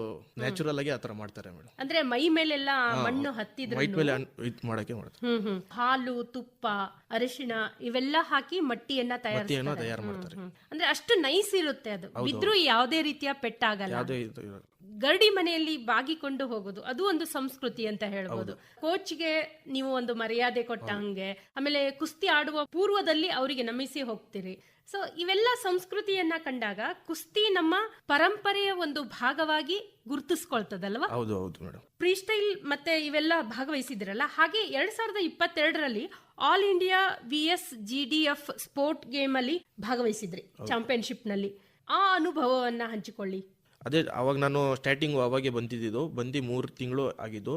C: ನ್ಯಾಚುರಲ್ ಆಗಿ ಆತರ ಮಾಡ್ತಾರೆ ಮೇಡಮ್.
A: ಅಂದ್ರೆ ಮೈ ಮೇಲೆಲ್ಲ ಮಣ್ಣು ಹತ್ತಿದ್ರೆ
C: ಮೈ ಮೇಲೆ ಮಾಡಕ್ಕೆ ಮಾಡ್ತಾರೆ.
A: ಹಾಲು, ತುಪ್ಪ, ಅರಿಶಿಣ ಇವೆಲ್ಲ ಹಾಕಿ ಮಟ್ಟಿಯನ್ನ ತಯಾರು ಮಾಡ್ತಾರೆ. ಅಂದ್ರೆ ಅಷ್ಟು ನೈಸ್ ಇರುತ್ತೆ, ಅದು ಬಿದ್ರೂ ಯಾವುದೇ ರೀತಿಯ ಪೆಟ್ಟಾಗಲ್ಲ. ಗರಡಿ ಮನೆಯಲ್ಲಿ ಬಾಗಿಕೊಂಡು ಹೋಗೋದು ಅದು ಒಂದು ಸಂಸ್ಕೃತಿ ಅಂತ ಹೇಳ್ಬೋದು. ಕೋಚ್ಗೆ ನೀವು ಒಂದು ಮರ್ಯಾದೆ ಕೊಟ್ಟ ಹಂಗೆ, ಆಮೇಲೆ ಕುಸ್ತಿ ಆಡುವ ಪೂರ್ವದಲ್ಲಿ ಅವರಿಗೆ ನಮಿಸಿ ಹೋಗ್ತೀರಿ. ಸೊ ಇವೆಲ್ಲ ಸಂಸ್ಕೃತಿಯನ್ನ ಕಂಡಾಗ ಕುಸ್ತಿ ನಮ್ಮ ಪರಂಪರೆಯ ಒಂದು ಭಾಗವಾಗಿ ಗುರುತಿಸ್ಕೊಳ್ತದಲ್ವಾ?
C: ಹೌದು ಹೌದು ಮೇಡಮ್.
A: ಫ್ರೀ ಸ್ಟೈಲ್ ಮತ್ತೆ ಇವೆಲ್ಲ ಭಾಗವಹಿಸಿದ್ರಲ್ಲ, ಹಾಗೆ 2022ರಲ್ಲಿ all India VSGDF sport game ಅಲ್ಲಿ ಭಾಗವಹಿಸಿದ್ರಿ, ಚಾಂಪಿಯನ್ಶಿಪ್ ನಲ್ಲಿ. ಆ ಅನುಭವವನ್ನ ಹಂಚಿಕೊಳ್ಳಿ.
C: ಅದೇ ಅವಾಗ ನಾನು ಸ್ಟಾರ್ಟಿಂಗ್ ಅವಾಗೆ ಬಂದಿದ್ದು, ಬಂದು 3 ತಿಂಗಳು ಆಗಿದ್ದು.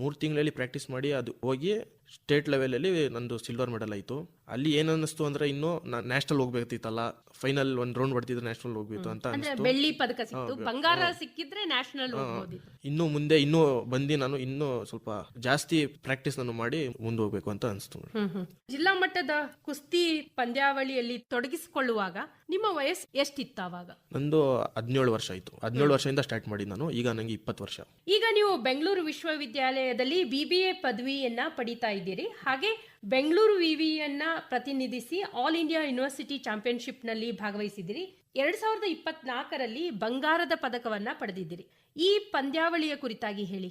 C: 3 ತಿಂಗಳಲ್ಲಿ ಪ್ರಾಕ್ಟೀಸ್ ಮಾಡಿ ಅದು ಹೋಗಿ ಸ್ಟೇಟ್ ಲೆವೆಲಲ್ಲಿ ನಂದು ಸಿಲ್ವರ್ ಮೆಡಲ್ ಆಯಿತು. ಅಲ್ಲಿ ಏನನ್ನಿಸ್ತು ಅಂದ್ರೆ ಇನ್ನು ನ್ಯಾಷನಲ್ ಹೋಗ್ಬೇಕಿತ್ತಲ್ಲ, ಫೈನಲ್ ಒಂದು ರೌಂಡ್ ಹೊಡ್ತಿದ್ರೆ ನ್ಯಾಷನಲ್ ಹೋಗ್ಬೇಕು ಅಂತ ಅನಿಸ್ತು.
A: ಬೆಳ್ಳಿ ಪದಕ ಸಿಕ್ತು, ಬಂಗಾರ ಸಿಕ್ಕಿದ್ರೆ ನ್ಯಾಷನಲ್ ಹೋಗ್ಬೋದಿತ್ತು.
C: ಇನ್ನು ಮುಂದೆ ಇನ್ನೂ ಬಂದು ನಾನು ಇನ್ನೂ ಸ್ವಲ್ಪ ಜಾಸ್ತಿ ಪ್ರಾಕ್ಟೀಸ್ ನಾನು ಮಾಡಿ ಮುಂದೆ ಹೋಗ್ಬೇಕು ಅಂತ ಅನಿಸ್ತು.
A: ಜಿಲ್ಲಾ ಮಟ್ಟದ ಕುಸ್ತಿ ಪಂದ್ಯಾವಳಿಯಲ್ಲಿ ತೊಡಗಿಸಿಕೊಳ್ಳುವಾಗ ನಿಮ್ಮ ವಯಸ್ಸು ಎಷ್ಟಿತ್ತು ಅವಾಗ?
C: ನಂದು 17 ವರ್ಷ ಆಯ್ತು. 17 ವರ್ಷದಿಂದ ಸ್ಟಾರ್ಟ್ ಮಾಡಿ ನಾನು, ಈಗ ನಂಗೆ 20 ವರ್ಷ.
A: ಈಗ ನೀವು ಬೆಂಗಳೂರು ವಿಶ್ವವಿದ್ಯಾಲಯದಲ್ಲಿ BBA ಪದವಿಯನ್ನ ಪಡಿತಾ ಇದ್ದೀರಿ. ಹಾಗೆ ಬೆಂಗಳೂರು ವಿವಿಯನ್ನ ಪ್ರತಿನಿಧಿಸಿ ಆಲ್ ಇಂಡಿಯಾ ಯೂನಿವರ್ಸಿಟಿ ಚಾಂಪಿಯನ್ಶಿಪ್ ನಲ್ಲಿ ಭಾಗವಹಿಸಿದಿರಿ. 2024ರಲ್ಲಿ ಬಂಗಾರದ ಪದಕವನ್ನ ಪಡೆದಿದ್ದೀರಿ. ಈ ಪಂದ್ಯಾವಳಿಯ ಕುರಿತಾಗಿ ಹೇಳಿ.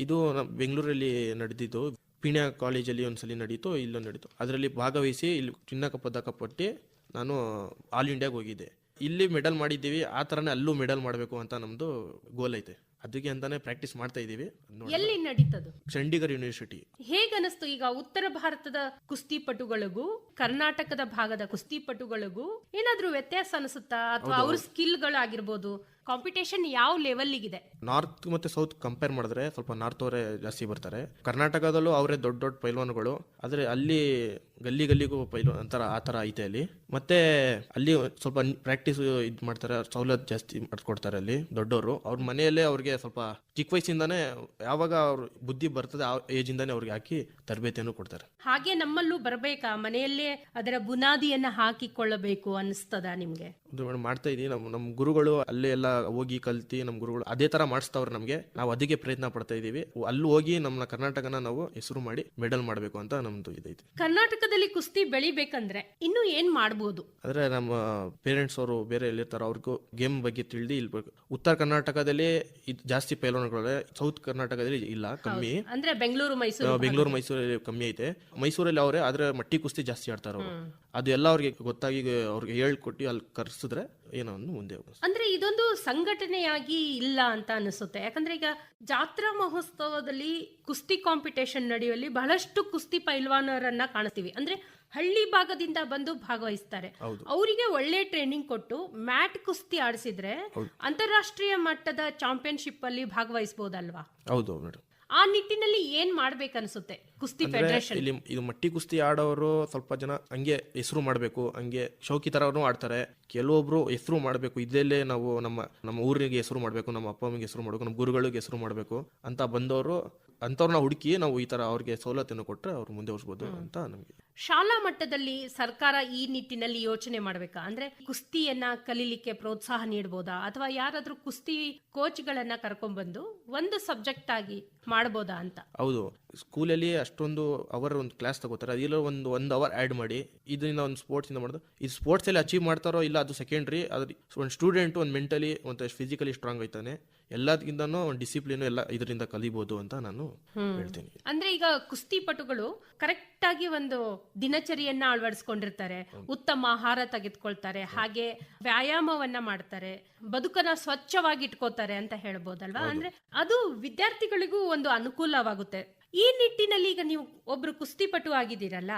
C: ಇದು ಬೆಂಗಳೂರಲ್ಲಿ ನಡೆದಿದ್ದು, ಪೀಣ್ಯ ಕಾಲೇಜಲ್ಲಿ ಒಂದ್ಸಲಿ ನಡೀತು, ಇಲ್ಲೂ ನಡೀತು. ಅದರಲ್ಲಿ ಭಾಗವಹಿಸಿ ಇಲ್ಲಿ ಚಿನ್ನ ಪದಕ ಪಟ್ಟಿ ನಾನು ಆಲ್ ಇಂಡಿಯಾಗೆ ಹೋಗಿದ್ದೆ. ಇಲ್ಲಿ ಮೆಡಲ್ ಮಾಡಿದ್ದೀವಿ, ಆ ಥರನೇ ಅಲ್ಲೂ ಮೆಡಲ್ ಮಾಡಬೇಕು ಅಂತ ನಮ್ಮದು ಗೋಲ್ ಐತೆ. ಅದಕ್ಕೆ ಅಂತಾನೆ ಪ್ರಾಕ್ಟೀಸ್ ಮಾಡ್ತಾ ಇದೀವಿ.
A: ಎಲ್ಲಿ ನಡೀತದು?
C: ಚಂಡೀಗಢ ಯೂನಿವರ್ಸಿಟಿ.
A: ಹೇಗನಿಸ್ತು? ಈಗ ಉತ್ತರ ಭಾರತದ ಕುಸ್ತಿಪಟುಗಳಿಗೂ ಕರ್ನಾಟಕದ ಭಾಗದ ಕುಸ್ತಿಪಟುಗಳಿಗೂ ಏನಾದ್ರೂ ವ್ಯತ್ಯಾಸ ಅನಿಸುತ್ತಾ? ಅಥವಾ ಅವ್ರ ಸ್ಕಿಲ್ಗಳಾಗಿರ್ಬೋದು, ಕಾಂಪಿಟೇಷನ್ ಯಾವ ಲೆವೆಲ್ಗಿದೆ?
C: ನಾರ್ತ್ ಮತ್ತೆ ಸೌತ್ ಕಂಪೇರ್ ಮಾಡಿದ್ರೆ ಸ್ವಲ್ಪ ನಾರ್ತ್ ಅವರೇ ಜಾಸ್ತಿ ಬರ್ತಾರೆ. ಕರ್ನಾಟಕದಲ್ಲೂ ಅವರೇ ದೊಡ್ಡ ದೊಡ್ಡ ಪೈಲ್ವಾನ್ಗಳು, ಆದ್ರೆ ಅಲ್ಲಿ ಗಲ್ಲಿಗೂ ಪೈಲ್ವಾನ್ ಅಂತಾರ, ಆ ಥರ ಐತೆ ಅಲ್ಲಿ. ಮತ್ತೆ ಅಲ್ಲಿ ಸ್ವಲ್ಪ ಪ್ರಾಕ್ಟೀಸ್ ಇದು ಮಾಡ್ತಾರೆ, ಸವಲತ್ತು ಜಾಸ್ತಿ ಮಾಡ್ಕೊಡ್ತಾರೆ ಅಲ್ಲಿ ದೊಡ್ಡವರು. ಅವ್ರ ಮನೆಯಲ್ಲೇ ಅವ್ರಿಗೆ ಸ್ವಲ್ಪ ಚಿಕ್ಕ ವಯಸ್ಸಿಂದಾನೇ ಯಾವಾಗ ಅವ್ರ ಬುದ್ಧಿ ಬರ್ತದೆ ಆ ಏಜ್ ಇಂದಾನೆ ಅವ್ರಿಗೆ ಹಾಕಿ ತರಬೇತಿಯನ್ನು ಕೊಡ್ತಾರೆ.
A: ಹಾಗೆ ನಮ್ಮಲ್ಲೂ ಬರಬೇಕಾ? ಮನೆಯಲ್ಲೇ ಅದರ ಬುನಾದಿಯನ್ನ ಹಾಕಿಕೊಳ್ಳಬೇಕು ಅನಿಸ್ತದ ನಿಮ್ಗೆ?
C: ಮಾಡ್ತಾ ಇದೀವಿ. ನಮ್ಮ ಗುರುಗಳು ಅಲ್ಲೇ ಎಲ್ಲ ಹೋಗಿ ಕಲ್ತಿ, ನಮ್ಮ ಗುರುಗಳು ಅದೇ ತರ ಮಾಡಿಸ್ತವ್ರೆ ನಮ್ಗೆ. ನಾವು ಅದಕ್ಕೆ ಪ್ರಯತ್ನ ಪಡ್ತಾ ಇದೀವಿ. ಅಲ್ಲಿ ಹೋಗಿ ನಮ್ಮ ಕರ್ನಾಟಕನ ನಾವು ಹೆಸರು ಮಾಡಿ ಮೆಡಲ್ ಮಾಡಬೇಕು ಅಂತ ನಮ್ದು ಇದೈತಿ.
A: ಕರ್ನಾಟಕದಲ್ಲಿ ಕುಸ್ತಿ ಬೆಳಿಬೇಕಂದ್ರೆ ಇನ್ನು ಏನ್ ಮಾಡಬಹುದು?
C: ಆದ್ರೆ ನಮ್ಮ ಪೇರೆಂಟ್ಸ್ ಅವರು ಬೇರೆ ಎಲ್ಲಿರ್ತಾರೋ ಅವ್ರಿಗೂ ಗೇಮ್ ಬಗ್ಗೆ ತಿಳಿದು ಇಲ್ಬೇಕು. ಉತ್ತರ ಕರ್ನಾಟಕದಲ್ಲಿ ಜಾಸ್ತಿ ಪೈಲ್ವಾನ್ಗಳೇ, ಸೌತ್ ಕರ್ನಾಟಕದಲ್ಲಿ ಇಲ್ಲ, ಕಮ್ಮಿ.
A: ಅಂದ್ರೆ ಬೆಂಗಳೂರು
C: ಮೈಸೂರಲ್ಲಿ ಕಮ್ಮಿ ಐತೆ. ಮೈಸೂರಲ್ಲಿ ಅವರೇ ಆದ್ರೆ ಮಟ್ಟಿ ಕುಸ್ತಿ ಜಾಸ್ತಿ ಆಡ್ತಾರ. ಅದು ಎಲ್ಲ ಅವ್ರಿಗೆ ಗೊತ್ತಾಗಿ ಅವ್ರಿಗೆ ಹೇಳ್ಕೊಟ್ಟು ಅಲ್ಲಿ ಕರ್ಸಿದ್ರೆ ಏನೋ ಒಂದು ಮುಂದೆ ಹೋಗುತ್ತೆ.
A: ಅಂದ್ರೆ ಇದೊಂದು ಸಂಘಟನೆಯಾಗಿ ಇಲ್ಲ ಅಂತ ಅನಿಸುತ್ತೆ. ಯಾಕಂದ್ರೆ ಈಗ ಜಾತ್ರಾ ಮಹೋತ್ಸವದಲ್ಲಿ ಕುಸ್ತಿ ಕಾಂಪಿಟೇಷನ್ ನಡೆಯುವಲ್ಲಿ ಬಹಳಷ್ಟು ಕುಸ್ತಿ ಪೈಲ್ವಾನರನ್ನ ಕಾಣ್ತೀವಿ. ಅಂದ್ರೆ ಹಳ್ಳಿ ಭಾಗದಿಂದ ಬಂದು ಭಾಗವಹಿಸ್ತಾರೆ. ಅವರಿಗೆ ಒಳ್ಳೆ ಟ್ರೈನಿಂಗ್ ಕೊಟ್ಟು ಮ್ಯಾಟ್ ಕುಸ್ತಿ ಆಡಿಸಿದ್ರೆ ಅಂತಾರಾಷ್ಟ್ರೀಯ ಮಟ್ಟದ ಚಾಂಪಿಯನ್ಶಿಪ್ ಅಲ್ಲಿ ಭಾಗವಹಿಸಬಹುದಲ್ವಾ?
C: ಹೌದು ಮೇಡಮ್.
A: ಆ ನಿಟ್ಟಿನಲ್ಲಿ ಏನ್ ಮಾಡ್ಬೇಕನ್ಸುತ್ತೆ ಕುಸ್ತಿ ಫೆಡರೇಷನ್?
C: ಇಲ್ಲಿ ಇದು ಮಟ್ಟಿ ಕುಸ್ತಿ ಆಡೋರು ಸ್ವಲ್ಪ ಜನ ಹಂಗೆ ಹೆಸರು ಮಾಡಬೇಕು, ಹಂಗೆ ಶೌಕಿ ತರನು ಆಡ್ತಾರೆ. ಕೆಲವೊಬ್ರು ಹೆಸರು ಮಾಡಬೇಕು, ಇದೆಲ್ಲೇ ನಾವು ನಮ್ಮ ಊರಿಗೆ ಹೆಸರು ಮಾಡಬೇಕು, ನಮ್ಮ ಅಪ್ಪ ಅಮ್ಮಗೆ ಹೆಸರು ಮಾಡಬೇಕು, ನಮ್ಮ ಗುರುಗಳಿಗೆ ಹೆಸರು ಮಾಡಬೇಕು ಅಂತ ಬಂದವರು ಅಂಥವ್ರನ್ನ ಹುಡುಕಿ ನಾವು ಈ ತರ ಅವ್ರಿಗೆ ಸವಲತ್ತನ್ನು ಕೊಟ್ಟರೆ ಅವ್ರು ಮುಂದೆ ಹೋಗ್ಬೋದು ಅಂತ ನಮಗೆ.
A: ಶಾಲಾ ಮಟ್ಟದಲ್ಲಿ ಸರ್ಕಾರ ಈ ನಿಟ್ಟಿನಲ್ಲಿ ಯೋಚನೆ ಮಾಡಬೇಕಾ? ಅಂದ್ರೆ ಕುಸ್ತಿಯನ್ನ ಕಲೀಲಿಕ್ಕೆ ಪ್ರೋತ್ಸಾಹ ನೀಡಬಹುದಾ? ಅಥವಾ ಯಾರಾದ್ರೂ ಕುಸ್ತಿ ಕೋಚ್ಗಳನ್ನ ಕರ್ಕೊಂಡ್ಬಂದು ಒಂದು ಸಬ್ಜೆಕ್ಟ್ ಆಗಿ ಮಾಡಬಹುದಾ ಅಂತ?
C: ಹೌದು, ಸ್ಕೂಲಲ್ಲಿ ಅಷ್ಟೊಂದು ಅವರ್ ಒಂದು ಕ್ಲಾಸ್ ತಗೋತಾರೆ, ಅದಿಲ್ಲ ಒಂದು ಅವರ್ ಆ್ಯಡ್ ಮಾಡಿ ಇದರಿಂದ ಒಂದು ಸ್ಪೋರ್ಟ್ಸ್ ಇಂದ ಮಾಡೋದು. ಈ ಸ್ಪೋರ್ಟ್ಸ್ ಅಲ್ಲಿ ಅಚೀವ್ ಮಾಡ್ತಾರೋ ಇಲ್ಲ ಅದು ಸೆಕೆಂಡ್ರಿ. ಅದ್ರ ಒಂದು ಸ್ಟೂಡೆಂಟ್ ಒಂದು ಮೆಂಟಲಿ ಒಂದು ಫಿಸಿಕಲಿ ಸ್ಟ್ರಾಂಗ್ ಆಯ್ತಾನೆ, ಎಲ್ಲದಕ್ಕಿಂತನೂ ಡಿಸಿಪ್ಲಿನ್ ಎಲ್ಲ ಇದರಿಂದ ಕಲಿಬಹುದು ಅಂತ ನಾನು ಹೇಳ್ತೀನಿ.
A: ಅಂದ್ರೆ ಈಗ ಕುಸ್ತಿಪಟುಗಳು ಕರೆಕ್ಟ್ ಆಗಿ ಒಂದು ದಿನಚರಿಯನ್ನ ಅಳವಡಿಸ್ಕೊಂಡಿರ್ತಾರೆ, ಉತ್ತಮ ಆಹಾರ ತೆಗೆದುಕೊಳ್ತಾರೆ, ಹಾಗೆ ವ್ಯಾಯಾಮವನ್ನ ಮಾಡ್ತಾರೆ, ಬದುಕನ್ನ ಸ್ವಚ್ಛವಾಗಿ ಇಟ್ಕೋತಾರೆ ಅಂತ ಹೇಳ್ಬೋದಲ್ವಾ? ಅಂದ್ರೆ ಅದು ವಿದ್ಯಾರ್ಥಿಗಳಿಗೂ ಒಂದು ಅನುಕೂಲವಾಗುತ್ತೆ. ಈ ನಿಟ್ಟಿನಲ್ಲಿ ಈಗ ನೀವು ಒಬ್ರು ಕುಸ್ತಿಪಟು ಆಗಿದ್ದೀರಲ್ಲ,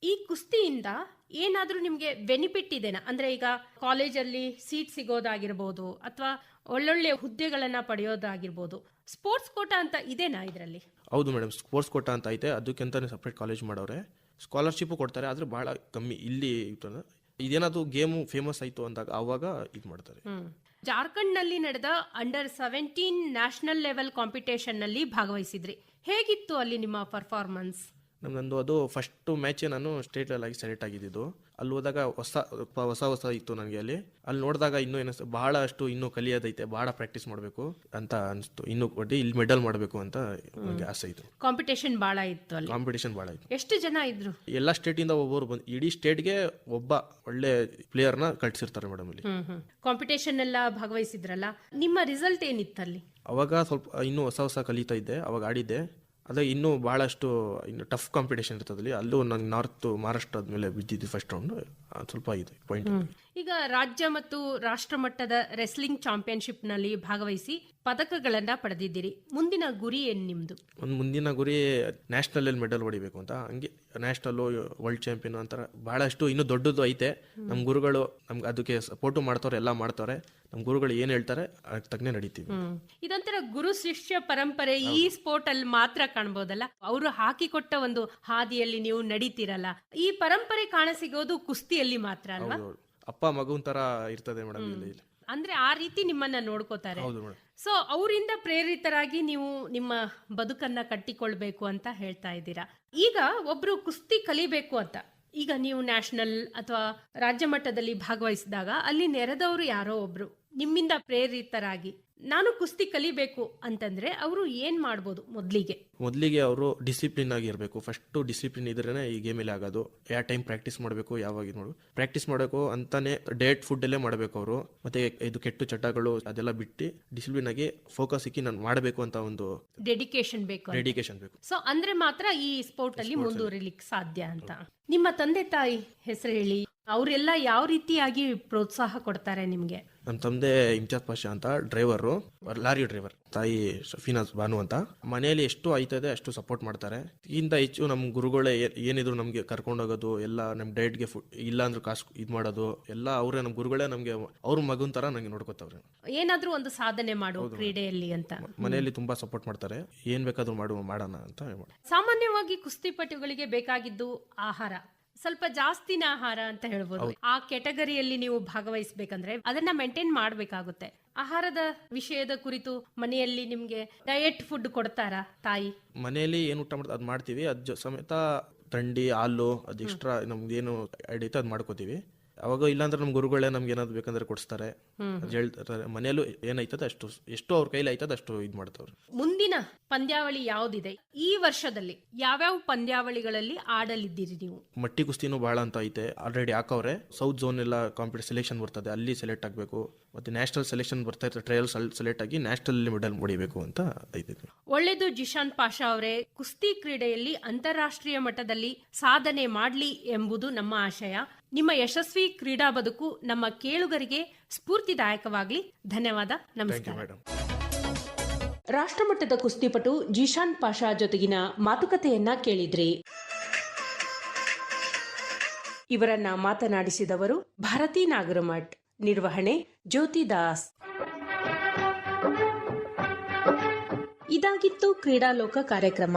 A: ಈ ಕುಸ್ತಿಯಿಂದ ಏನಾದ್ರೂ ನಿಮ್ಗೆ ಬೆನಿಫಿಟ್ ಇದೆನಾ? ಅಂದ್ರೆ ಈಗ ಕಾಲೇಜಲ್ಲಿ ಸೀಟ್ ಸಿಗೋದಾಗಿರ್ಬೋದು, ಅಥವಾ ಒಳ್ಳೊಳ್ಳೆ ಹುದ್ದೆಗಳನ್ನ ಪಡೆಯೋದಾಗಿರ್ಬೋದು, ಸ್ಪೋರ್ಟ್ಸ್ ಕೋಟಾ ಅಂತ ಇದೆನಾ ಇದರಲ್ಲಿ?
C: ಹೌದು ಮೇಡಮ್, ಸ್ಪೋರ್ಟ್ಸ್ ಕೋಟಾ ಅಂತ ಐತೆ. ಅದಕ್ಕೆಂತಾನೆ ಸಪ್ರೇಟ್ ಕಾಲೇಜ್ ಮಾಡವ್ರೆ. ಸ್ಕಾಲರ್ಶಿಪ್ ಕೊಡ್ತಾರೆ, ಆದ್ರೆ ಬಹಳ ಕಮ್ಮಿ. ಇಲ್ಲಿ ಇದೇನಾದ್ರು ಗೇಮ್ ಫೇಮಸ್ ಆಯ್ತು ಅಂದಾಗ ಅವಾಗ ಇದು ಮಾಡ್ತಾರೆ.
A: ಜಾರ್ಖಂಡ್ ನಲ್ಲಿ ನಡೆದ Under-17 ನ್ಯಾಷನಲ್ ಲೆವೆಲ್ ಕಾಂಪಿಟೇಷನ್ ನಲ್ಲಿ ಭಾಗವಹಿಸಿದ್ರಿ. ಹೇಗಿತ್ತು ಅಲ್ಲಿ ನಿಮ್ಮ ಪರ್ಫಾರ್ಮೆನ್ಸ್?
C: ನಂದು ಅದು ಫಸ್ಟ್ ಮ್ಯಾಚೇ ನಾನು ಸ್ಟೇಟ್ ಲೆವೆಲ್ ಆಗಿ ಸೆಲೆಕ್ಟ್ ಆಗಿದ್ದು. ಅಲ್ಲಿ ಹೋದಾಗ ಹೊಸ ಇತ್ತು ನನಗೆ. ಅಲ್ಲಿ ನೋಡಿದಾಗ ಇನ್ನೂ ಬಹಳಷ್ಟು ಇನ್ನೂ ಕಲಿಯೋದೈತೆ, ಬಹಳ ಪ್ರಾಕ್ಟೀಸ್ ಮಾಡಬೇಕು ಅಂತ ಅನಿಸ್ತು. ಇನ್ನೂ ಇಲ್ಲಿ ಮೆಡಲ್ ಮಾಡಬೇಕು ಅಂತ ನನಗೆ ಆಸೆ ಇತ್ತು.
A: ಕಾಂಪಿಟೇಷನ್ ಬಹಳ ಇತ್ತು ಅಲ್ಲಿ.
C: ಕಾಂಪಿಟೇಷನ್ ಬಹಳ ಇತ್ತು.
A: ಎಷ್ಟು ಜನ ಇದ್ರು?
C: ಎಲ್ಲ ಸ್ಟೇಟಿಂದ ಒಬ್ಬರು ಬಂದು ಇಡೀ ಸ್ಟೇಟ್ಗೆ ಒಬ್ಬ ಒಳ್ಳೆ ಪ್ಲೇಯರ್ನ ಕಳ್ಸಿರ್ತಾರೆ ಮೇಡಮ್ ಇಲ್ಲಿ.
A: ಕಾಂಪಿಟೇಷನ್ ಎಲ್ಲ ಭಾಗವಹಿಸಿದ್ರಲ್ಲ, ನಿಮ್ಮ ರಿಸಲ್ಟ್ ಏನಿತ್ತಲ್ಲಿ?
C: ಅವಾಗ ಸ್ವಲ್ಪ ಇನ್ನೂ ಹೊಸ ಕಲಿತಾ ಇದ್ದೆ, ಅವಾಗ ಆಡಿದ್ದೆ. ಅದೇ ಇನ್ನೂ ಬಹಳಷ್ಟು ಇನ್ನು ಟಫ್ ಕಾಂಪಿಟೇಷನ್ ಇರ್ತದಲ್ಲಿ. ಅಲ್ಲೂ ನಂಗೆ ಮಹಾರಾಷ್ಟ್ರ ಆದ್ಮೇಲೆ ಬಿದ್ದಿದ್ದು ಫಸ್ಟ್ ರೌಂಡ್ ಸ್ವಲ್ಪ ಇದೆ ಪಾಯಿಂಟ್.
A: ಈಗ ರಾಜ್ಯ ಮತ್ತು ರಾಷ್ಟ್ರ ಮಟ್ಟದ ರೆಸ್ಲಿಂಗ್ ಚಾಂಪಿಯನ್ಶಿಪ್ ನಲ್ಲಿ ಭಾಗವಹಿಸಿ ಪದಕಗಳನ್ನ ಪಡೆದಿದ್ದೀರಿ. ಮುಂದಿನ ಗುರಿ ಏನ್ ನಿಮ್ದು?
C: ಒಂದು ಮುಂದಿನ ಗುರಿ ನ್ಯಾಷನಲ್ ಅಲ್ಲಿ ಮೆಡಲ್ ಹೊಡಿಬೇಕು ಅಂತ. ಹಂಗೆ ನ್ಯಾಷನಲ್, ವರ್ಲ್ಡ್ ಚಾಂಪಿಯನ್ ಅಂತಾರೆ, ಬಹಳಷ್ಟು ಇನ್ನೂ ದೊಡ್ಡದು ಐತೆ. ನಮ್ಮ ಗುರುಗಳು ನಮ್ಗೆ ಅದಕ್ಕೆ ಸಪೋರ್ಟು ಮಾಡ್ತಾರೆ, ಎಲ್ಲ ಮಾಡ್ತಾರೆ. ನಮ್ಮ ಗುರುಗಳು ಏನ್ ಹೇಳ್ತಾರೆ ಅದಕ್ಕೆ ತಕ್ಕನೆ ನಡೀತೀವಿ.
A: ಇದೊಂಥರ ಗುರು ಶಿಷ್ಯ ಪರಂಪರೆ ಈ ಸ್ಪೋರ್ಟ್ ಅಲ್ಲಿ ಮಾತ್ರ ಕಾಣ್ಬೋದಲ್ಲ. ಅವರು ಹಾಕಿಕೊಟ್ಟ ಒಂದು ಹಾದಿಯಲ್ಲಿ ನೀವು ನಡೀತಿರಲ್ಲ. ಈ ಪರಂಪರೆ ಕಾಣಸಿಗೋದು ಕುಸ್ತಿಯಲ್ಲಿ ಮಾತ್ರ ಅಲ್ವಾ?
C: ಅಪ್ಪ ಮಗುನ್ ತರ ಇರ್ತದೆ ಮೇಡಮ್ ಇಲ್ಲಿ.
A: ಅಂದ್ರೆ ಆ ರೀತಿ ನಿಮ್ಮನ್ನ ನೋಡ್ಕೋತಾರೆ.
C: ಹೌದು ಮೇಡಮ್.
A: ಸೊ ಅವರಿಂದ ಪ್ರೇರಿತರಾಗಿ ನೀವು ನಿಮ್ಮ ಬದುಕನ್ನ ಕಟ್ಟಿಕೊಳ್ಬೇಕು ಅಂತ ಹೇಳ್ತಾ ಇದ್ದೀರಾ. ಈಗ ಒಬ್ರು ಕುಸ್ತಿ ಕಲಿಬೇಕು ಅಂತ, ಈಗ ನೀವು ನ್ಯಾಷನಲ್ ಅಥವಾ ರಾಜ್ಯ ಮಟ್ಟದಲ್ಲಿ ಭಾಗವಹಿಸಿದಾಗ ಅಲ್ಲಿ ನೆರೆದವರು ಯಾರೋ ಒಬ್ರು ನಿಮ್ಮಿಂದ ಪ್ರೇರಿತರಾಗಿ ನಾನು ಕುಸ್ತಿ ಕಲಿಬೇಕು ಅಂತಂದ್ರೆ ಅವರು ಏನ್ ಮಾಡ್ಬೋದು? ಮೊದ್ಲಿಗೆ ಅವರು ಡಿಸಿಪ್ಲಿನ್ ಆಗಿ ಇರಬೇಕು. ಫಸ್ಟ್ ಡಿಸಿಪ್ಲಿನ್ ಇದ್ರೇನೆ ಈ ಗೇಮಲ್ಲಿ ಆಗೋದು. ಯಾವ ಟೈಮ್ ಪ್ರಾಕ್ಟೀಸ್ ಮಾಡಬೇಕು, ಯಾವಾಗ ಪ್ರಾಕ್ಟೀಸ್ ಮಾಡಬೇಕು ಅಂತಾನೆ ಡಯಟ್ ಫುಡ್ ಅಲ್ಲೇ ಮಾಡಬೇಕು ಅವರು. ಮತ್ತೆ ಇದು ಕೆಟ್ಟು ಚಟಗಳು ಅದೆಲ್ಲ ಬಿಟ್ಟು ಡಿಸಿಪ್ಲಿನ್ ಆಗಿ ಫೋಕಸ್ ಇಕ್ಕಿ ನಾನು ಮಾಡಬೇಕು ಅಂತ ಒಂದು ಡೆಡಿಕೇಶನ್ ಬೇಕು. ಸೊ ಅಂದ್ರೆ ಮಾತ್ರ ಈ ಸ್ಪೋರ್ಟ್ ಅಲ್ಲಿ ಮುಂದುವರಿಲಿಕ್ಕೆ ಸಾಧ್ಯ ಅಂತ. ನಿಮ್ಮ ತಂದೆ ತಾಯಿ ಹೆಸರು ಹೇಳಿ, ಅವರೆಲ್ಲ ಯಾವ ರೀತಿಯಾಗಿ ಪ್ರೋತ್ಸಾಹ ಕೊಡ್ತಾರೆ ನಿಮ್ಗೆ? ನಮ್ಮ ತಂದೆ ಇಮ್ತಿಯಾಜ್ ಪಾಷಾ ಅಂತ ಡ್ರೈವರು, ಲಾರಿ ಡ್ರೈವರ್. ತಾಯಿ ಶಫೀನಾಜ್ ಬಾನು ಅಂತ. ಮನೆಯಲ್ಲಿ ಎಷ್ಟು ಆಯ್ತದೆ ಅಷ್ಟು ಸಪೋರ್ಟ್ ಮಾಡ್ತಾರೆ. ಇಂದ ಹೆಚ್ಚು ನಮ್ಮ ಗುರುಗಳೇ ಏನಿದ್ರು ನಮ್ಗೆ ಕರ್ಕೊಂಡೋಗೋದು, ಎಲ್ಲ ನಮ್ ಡಯಟ್ಗೆ ಫುಡ್ ಇಲ್ಲ ಅಂದ್ರೆ ಕಾಸು ಇದು ಮಾಡೋದು ಎಲ್ಲ ಅವರೇ. ನಮ್ಮ ಗುರುಗಳೇ ನಮ್ಗೆ ಅವ್ರ ಮಗನ್ ತರ ನಂಗೆ ನೋಡ್ಕೊತವ್ರೆ. ಏನಾದ್ರೂ ಒಂದು ಸಾಧನೆ ಮಾಡು ಕ್ರೀಡೆಯಲ್ಲಿ ಅಂತ ಮನೆಯಲ್ಲಿ ತುಂಬಾ ಸಪೋರ್ಟ್ ಮಾಡ್ತಾರೆ. ಏನ್ ಬೇಕಾದ್ರೂ ಮಾಡೋಣ ಅಂತ. ಸಾಮಾನ್ಯವಾಗಿ ಕುಸ್ತಿಪಟುಗಳಿಗೆ ಬೇಕಾಗಿದ್ದು ಆಹಾರ, ಸ್ವಲ್ಪ ಜಾಸ್ತಿನ ಆಹಾರ ಅಂತ ಹೇಳ್ಬೋದು. ಆ ಕೆಟಗರಿಯಲ್ಲಿ ನೀವು ಭಾಗವಹಿಸಬೇಕಂದ್ರೆ ಅದನ್ನ ಮೇಂಟೈನ್ ಮಾಡ್ಬೇಕಾಗುತ್ತೆ. ಆಹಾರದ ವಿಷಯದ ಕುರಿತು ಮನೆಯಲ್ಲಿ ನಿಮ್ಗೆ ಡಯಟ್ ಫುಡ್ ಕೊಡ್ತಾರಾ ತಾಯಿ? ಮನೆಯಲ್ಲಿ ಏನು ಊಟ ಮಾಡ್ತಾರೆ ಅದ್ ಮಾಡ್ತೀವಿ. ಅದ್ ಸಮೇತ ಥಂಡಿ ಹಾಲು ಅದು ಎಕ್ಸ್ಟ್ರಾ ನಮ್ಗೆ ಏನು ಐಡಿಯೈತೆ ಅದ್ ಮಾಡ್ಕೋತೀವಿ. ಅವಾಗ ಇಲ್ಲಾಂದ್ರೆ ನಮ್ ಗುರುಗಳೇ ನಮ್ಗೆ ಏನಾದ್ರು ಬೇಕಂದ್ರೆ ಕೊಡಿಸ್ತಾರೆ, ಹೇಳ್ತಾರೆ. ಮನೆಯಲ್ಲೂ ಏನೈತದ ಅಷ್ಟು, ಎಷ್ಟು ಅವ್ರ ಕೈಲಿ ಆಯ್ತದ ಅಷ್ಟು ಇದ್ ಮಾಡ್ತಾವ್ರೆ. ಮುಂದಿನ ಪಂದ್ಯಾವಳಿ ಯಾವ್ದಿದೆ? ಈ ವರ್ಷದಲ್ಲಿ ಯಾವ್ಯಾವ ಪಂದ್ಯಾವಳಿಗಳಲ್ಲಿ ಆಡಲಿದ್ದೀರಿ ನೀವು? ಮಟ್ಟಿ ಕುಸ್ತಿನೂ ಬಹಳ ಅಂತ ಐತೆ, ಆಲ್ರೆಡಿ ಹಾಕವ್ರೆ. ಸೌತ್ ಝೋನ್ ಎಲ್ಲ ಕಾಂಪಿಟೇಷನ್ ಸೆಲೆಕ್ಷನ್ ಬರ್ತದೆ, ಅಲ್ಲಿ ಸೆಲೆಕ್ಟ್ ಆಗ್ಬೇಕು. ಮತ್ತೆ ನ್ಯಾಷನಲ್ ಸೆಲೆಕ್ಷನ್ ಬರ್ತಾ ಇರ್ತದೆ, ಟ್ರಯಲ್ಸ್ ಸೆಲೆಕ್ಟ್ ಆಗಿ ನ್ಯಾಷನಲ್ ಮೆಡಲ್ ಹೊಡಿಬೇಕು ಅಂತ ಐತೆ. ಒಳ್ಳೇದು ಜಿಶಾನ್ ಪಾಷಾ ಅವರೇ. ಕುಸ್ತಿ ಕ್ರೀಡೆಯಲ್ಲಿ ಅಂತಾರಾಷ್ಟ್ರೀಯ ಮಟ್ಟದಲ್ಲಿ ಸಾಧನೆ ಮಾಡ್ಲಿ ಎಂಬುದು ನಮ್ಮ ಆಶಯ. ನಿಮ್ಮ ಯಶಸ್ವಿ ಕ್ರೀಡಾ ಬದುಕು ನಮ್ಮ ಕೇಳುಗರಿಗೆ ಸ್ಫೂರ್ತಿದಾಯಕವಾಗಲಿ. ಧನ್ಯವಾದ, ನಮಸ್ಕಾರ. ರಾಷ್ಟ್ರಮಟ್ಟದ ಕುಸ್ತಿಪಟು ಜಿಶಾನ್ ಪಾಷಾ ಜೊತೆಗಿನ ಮಾತುಕತೆಯನ್ನ ಕೇಳಿದ್ರಿ. ಇವರನ್ನ ಮಾತನಾಡಿಸಿದವರು ಭಾರತಿ ನಾಗರಮಠ್. ನಿರ್ವಹಣೆ ಜ್ಯೋತಿ ದಾಸ್. ಇದಾಗಿತ್ತು ಕ್ರೀಡಾಲೋಕ ಕಾರ್ಯಕ್ರಮ.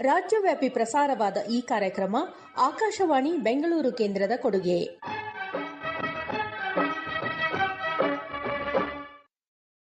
A: ರಾಜ್ಯವ್ಯಾಪಿ ಪ್ರಸಾರವಾದ ಈ ಕಾರ್ಯಕ್ರಮ ಆಕಾಶವಾಣಿ ಬೆಂಗಳೂರು ಕೇಂದ್ರದ ಕೊಡುಗೆ.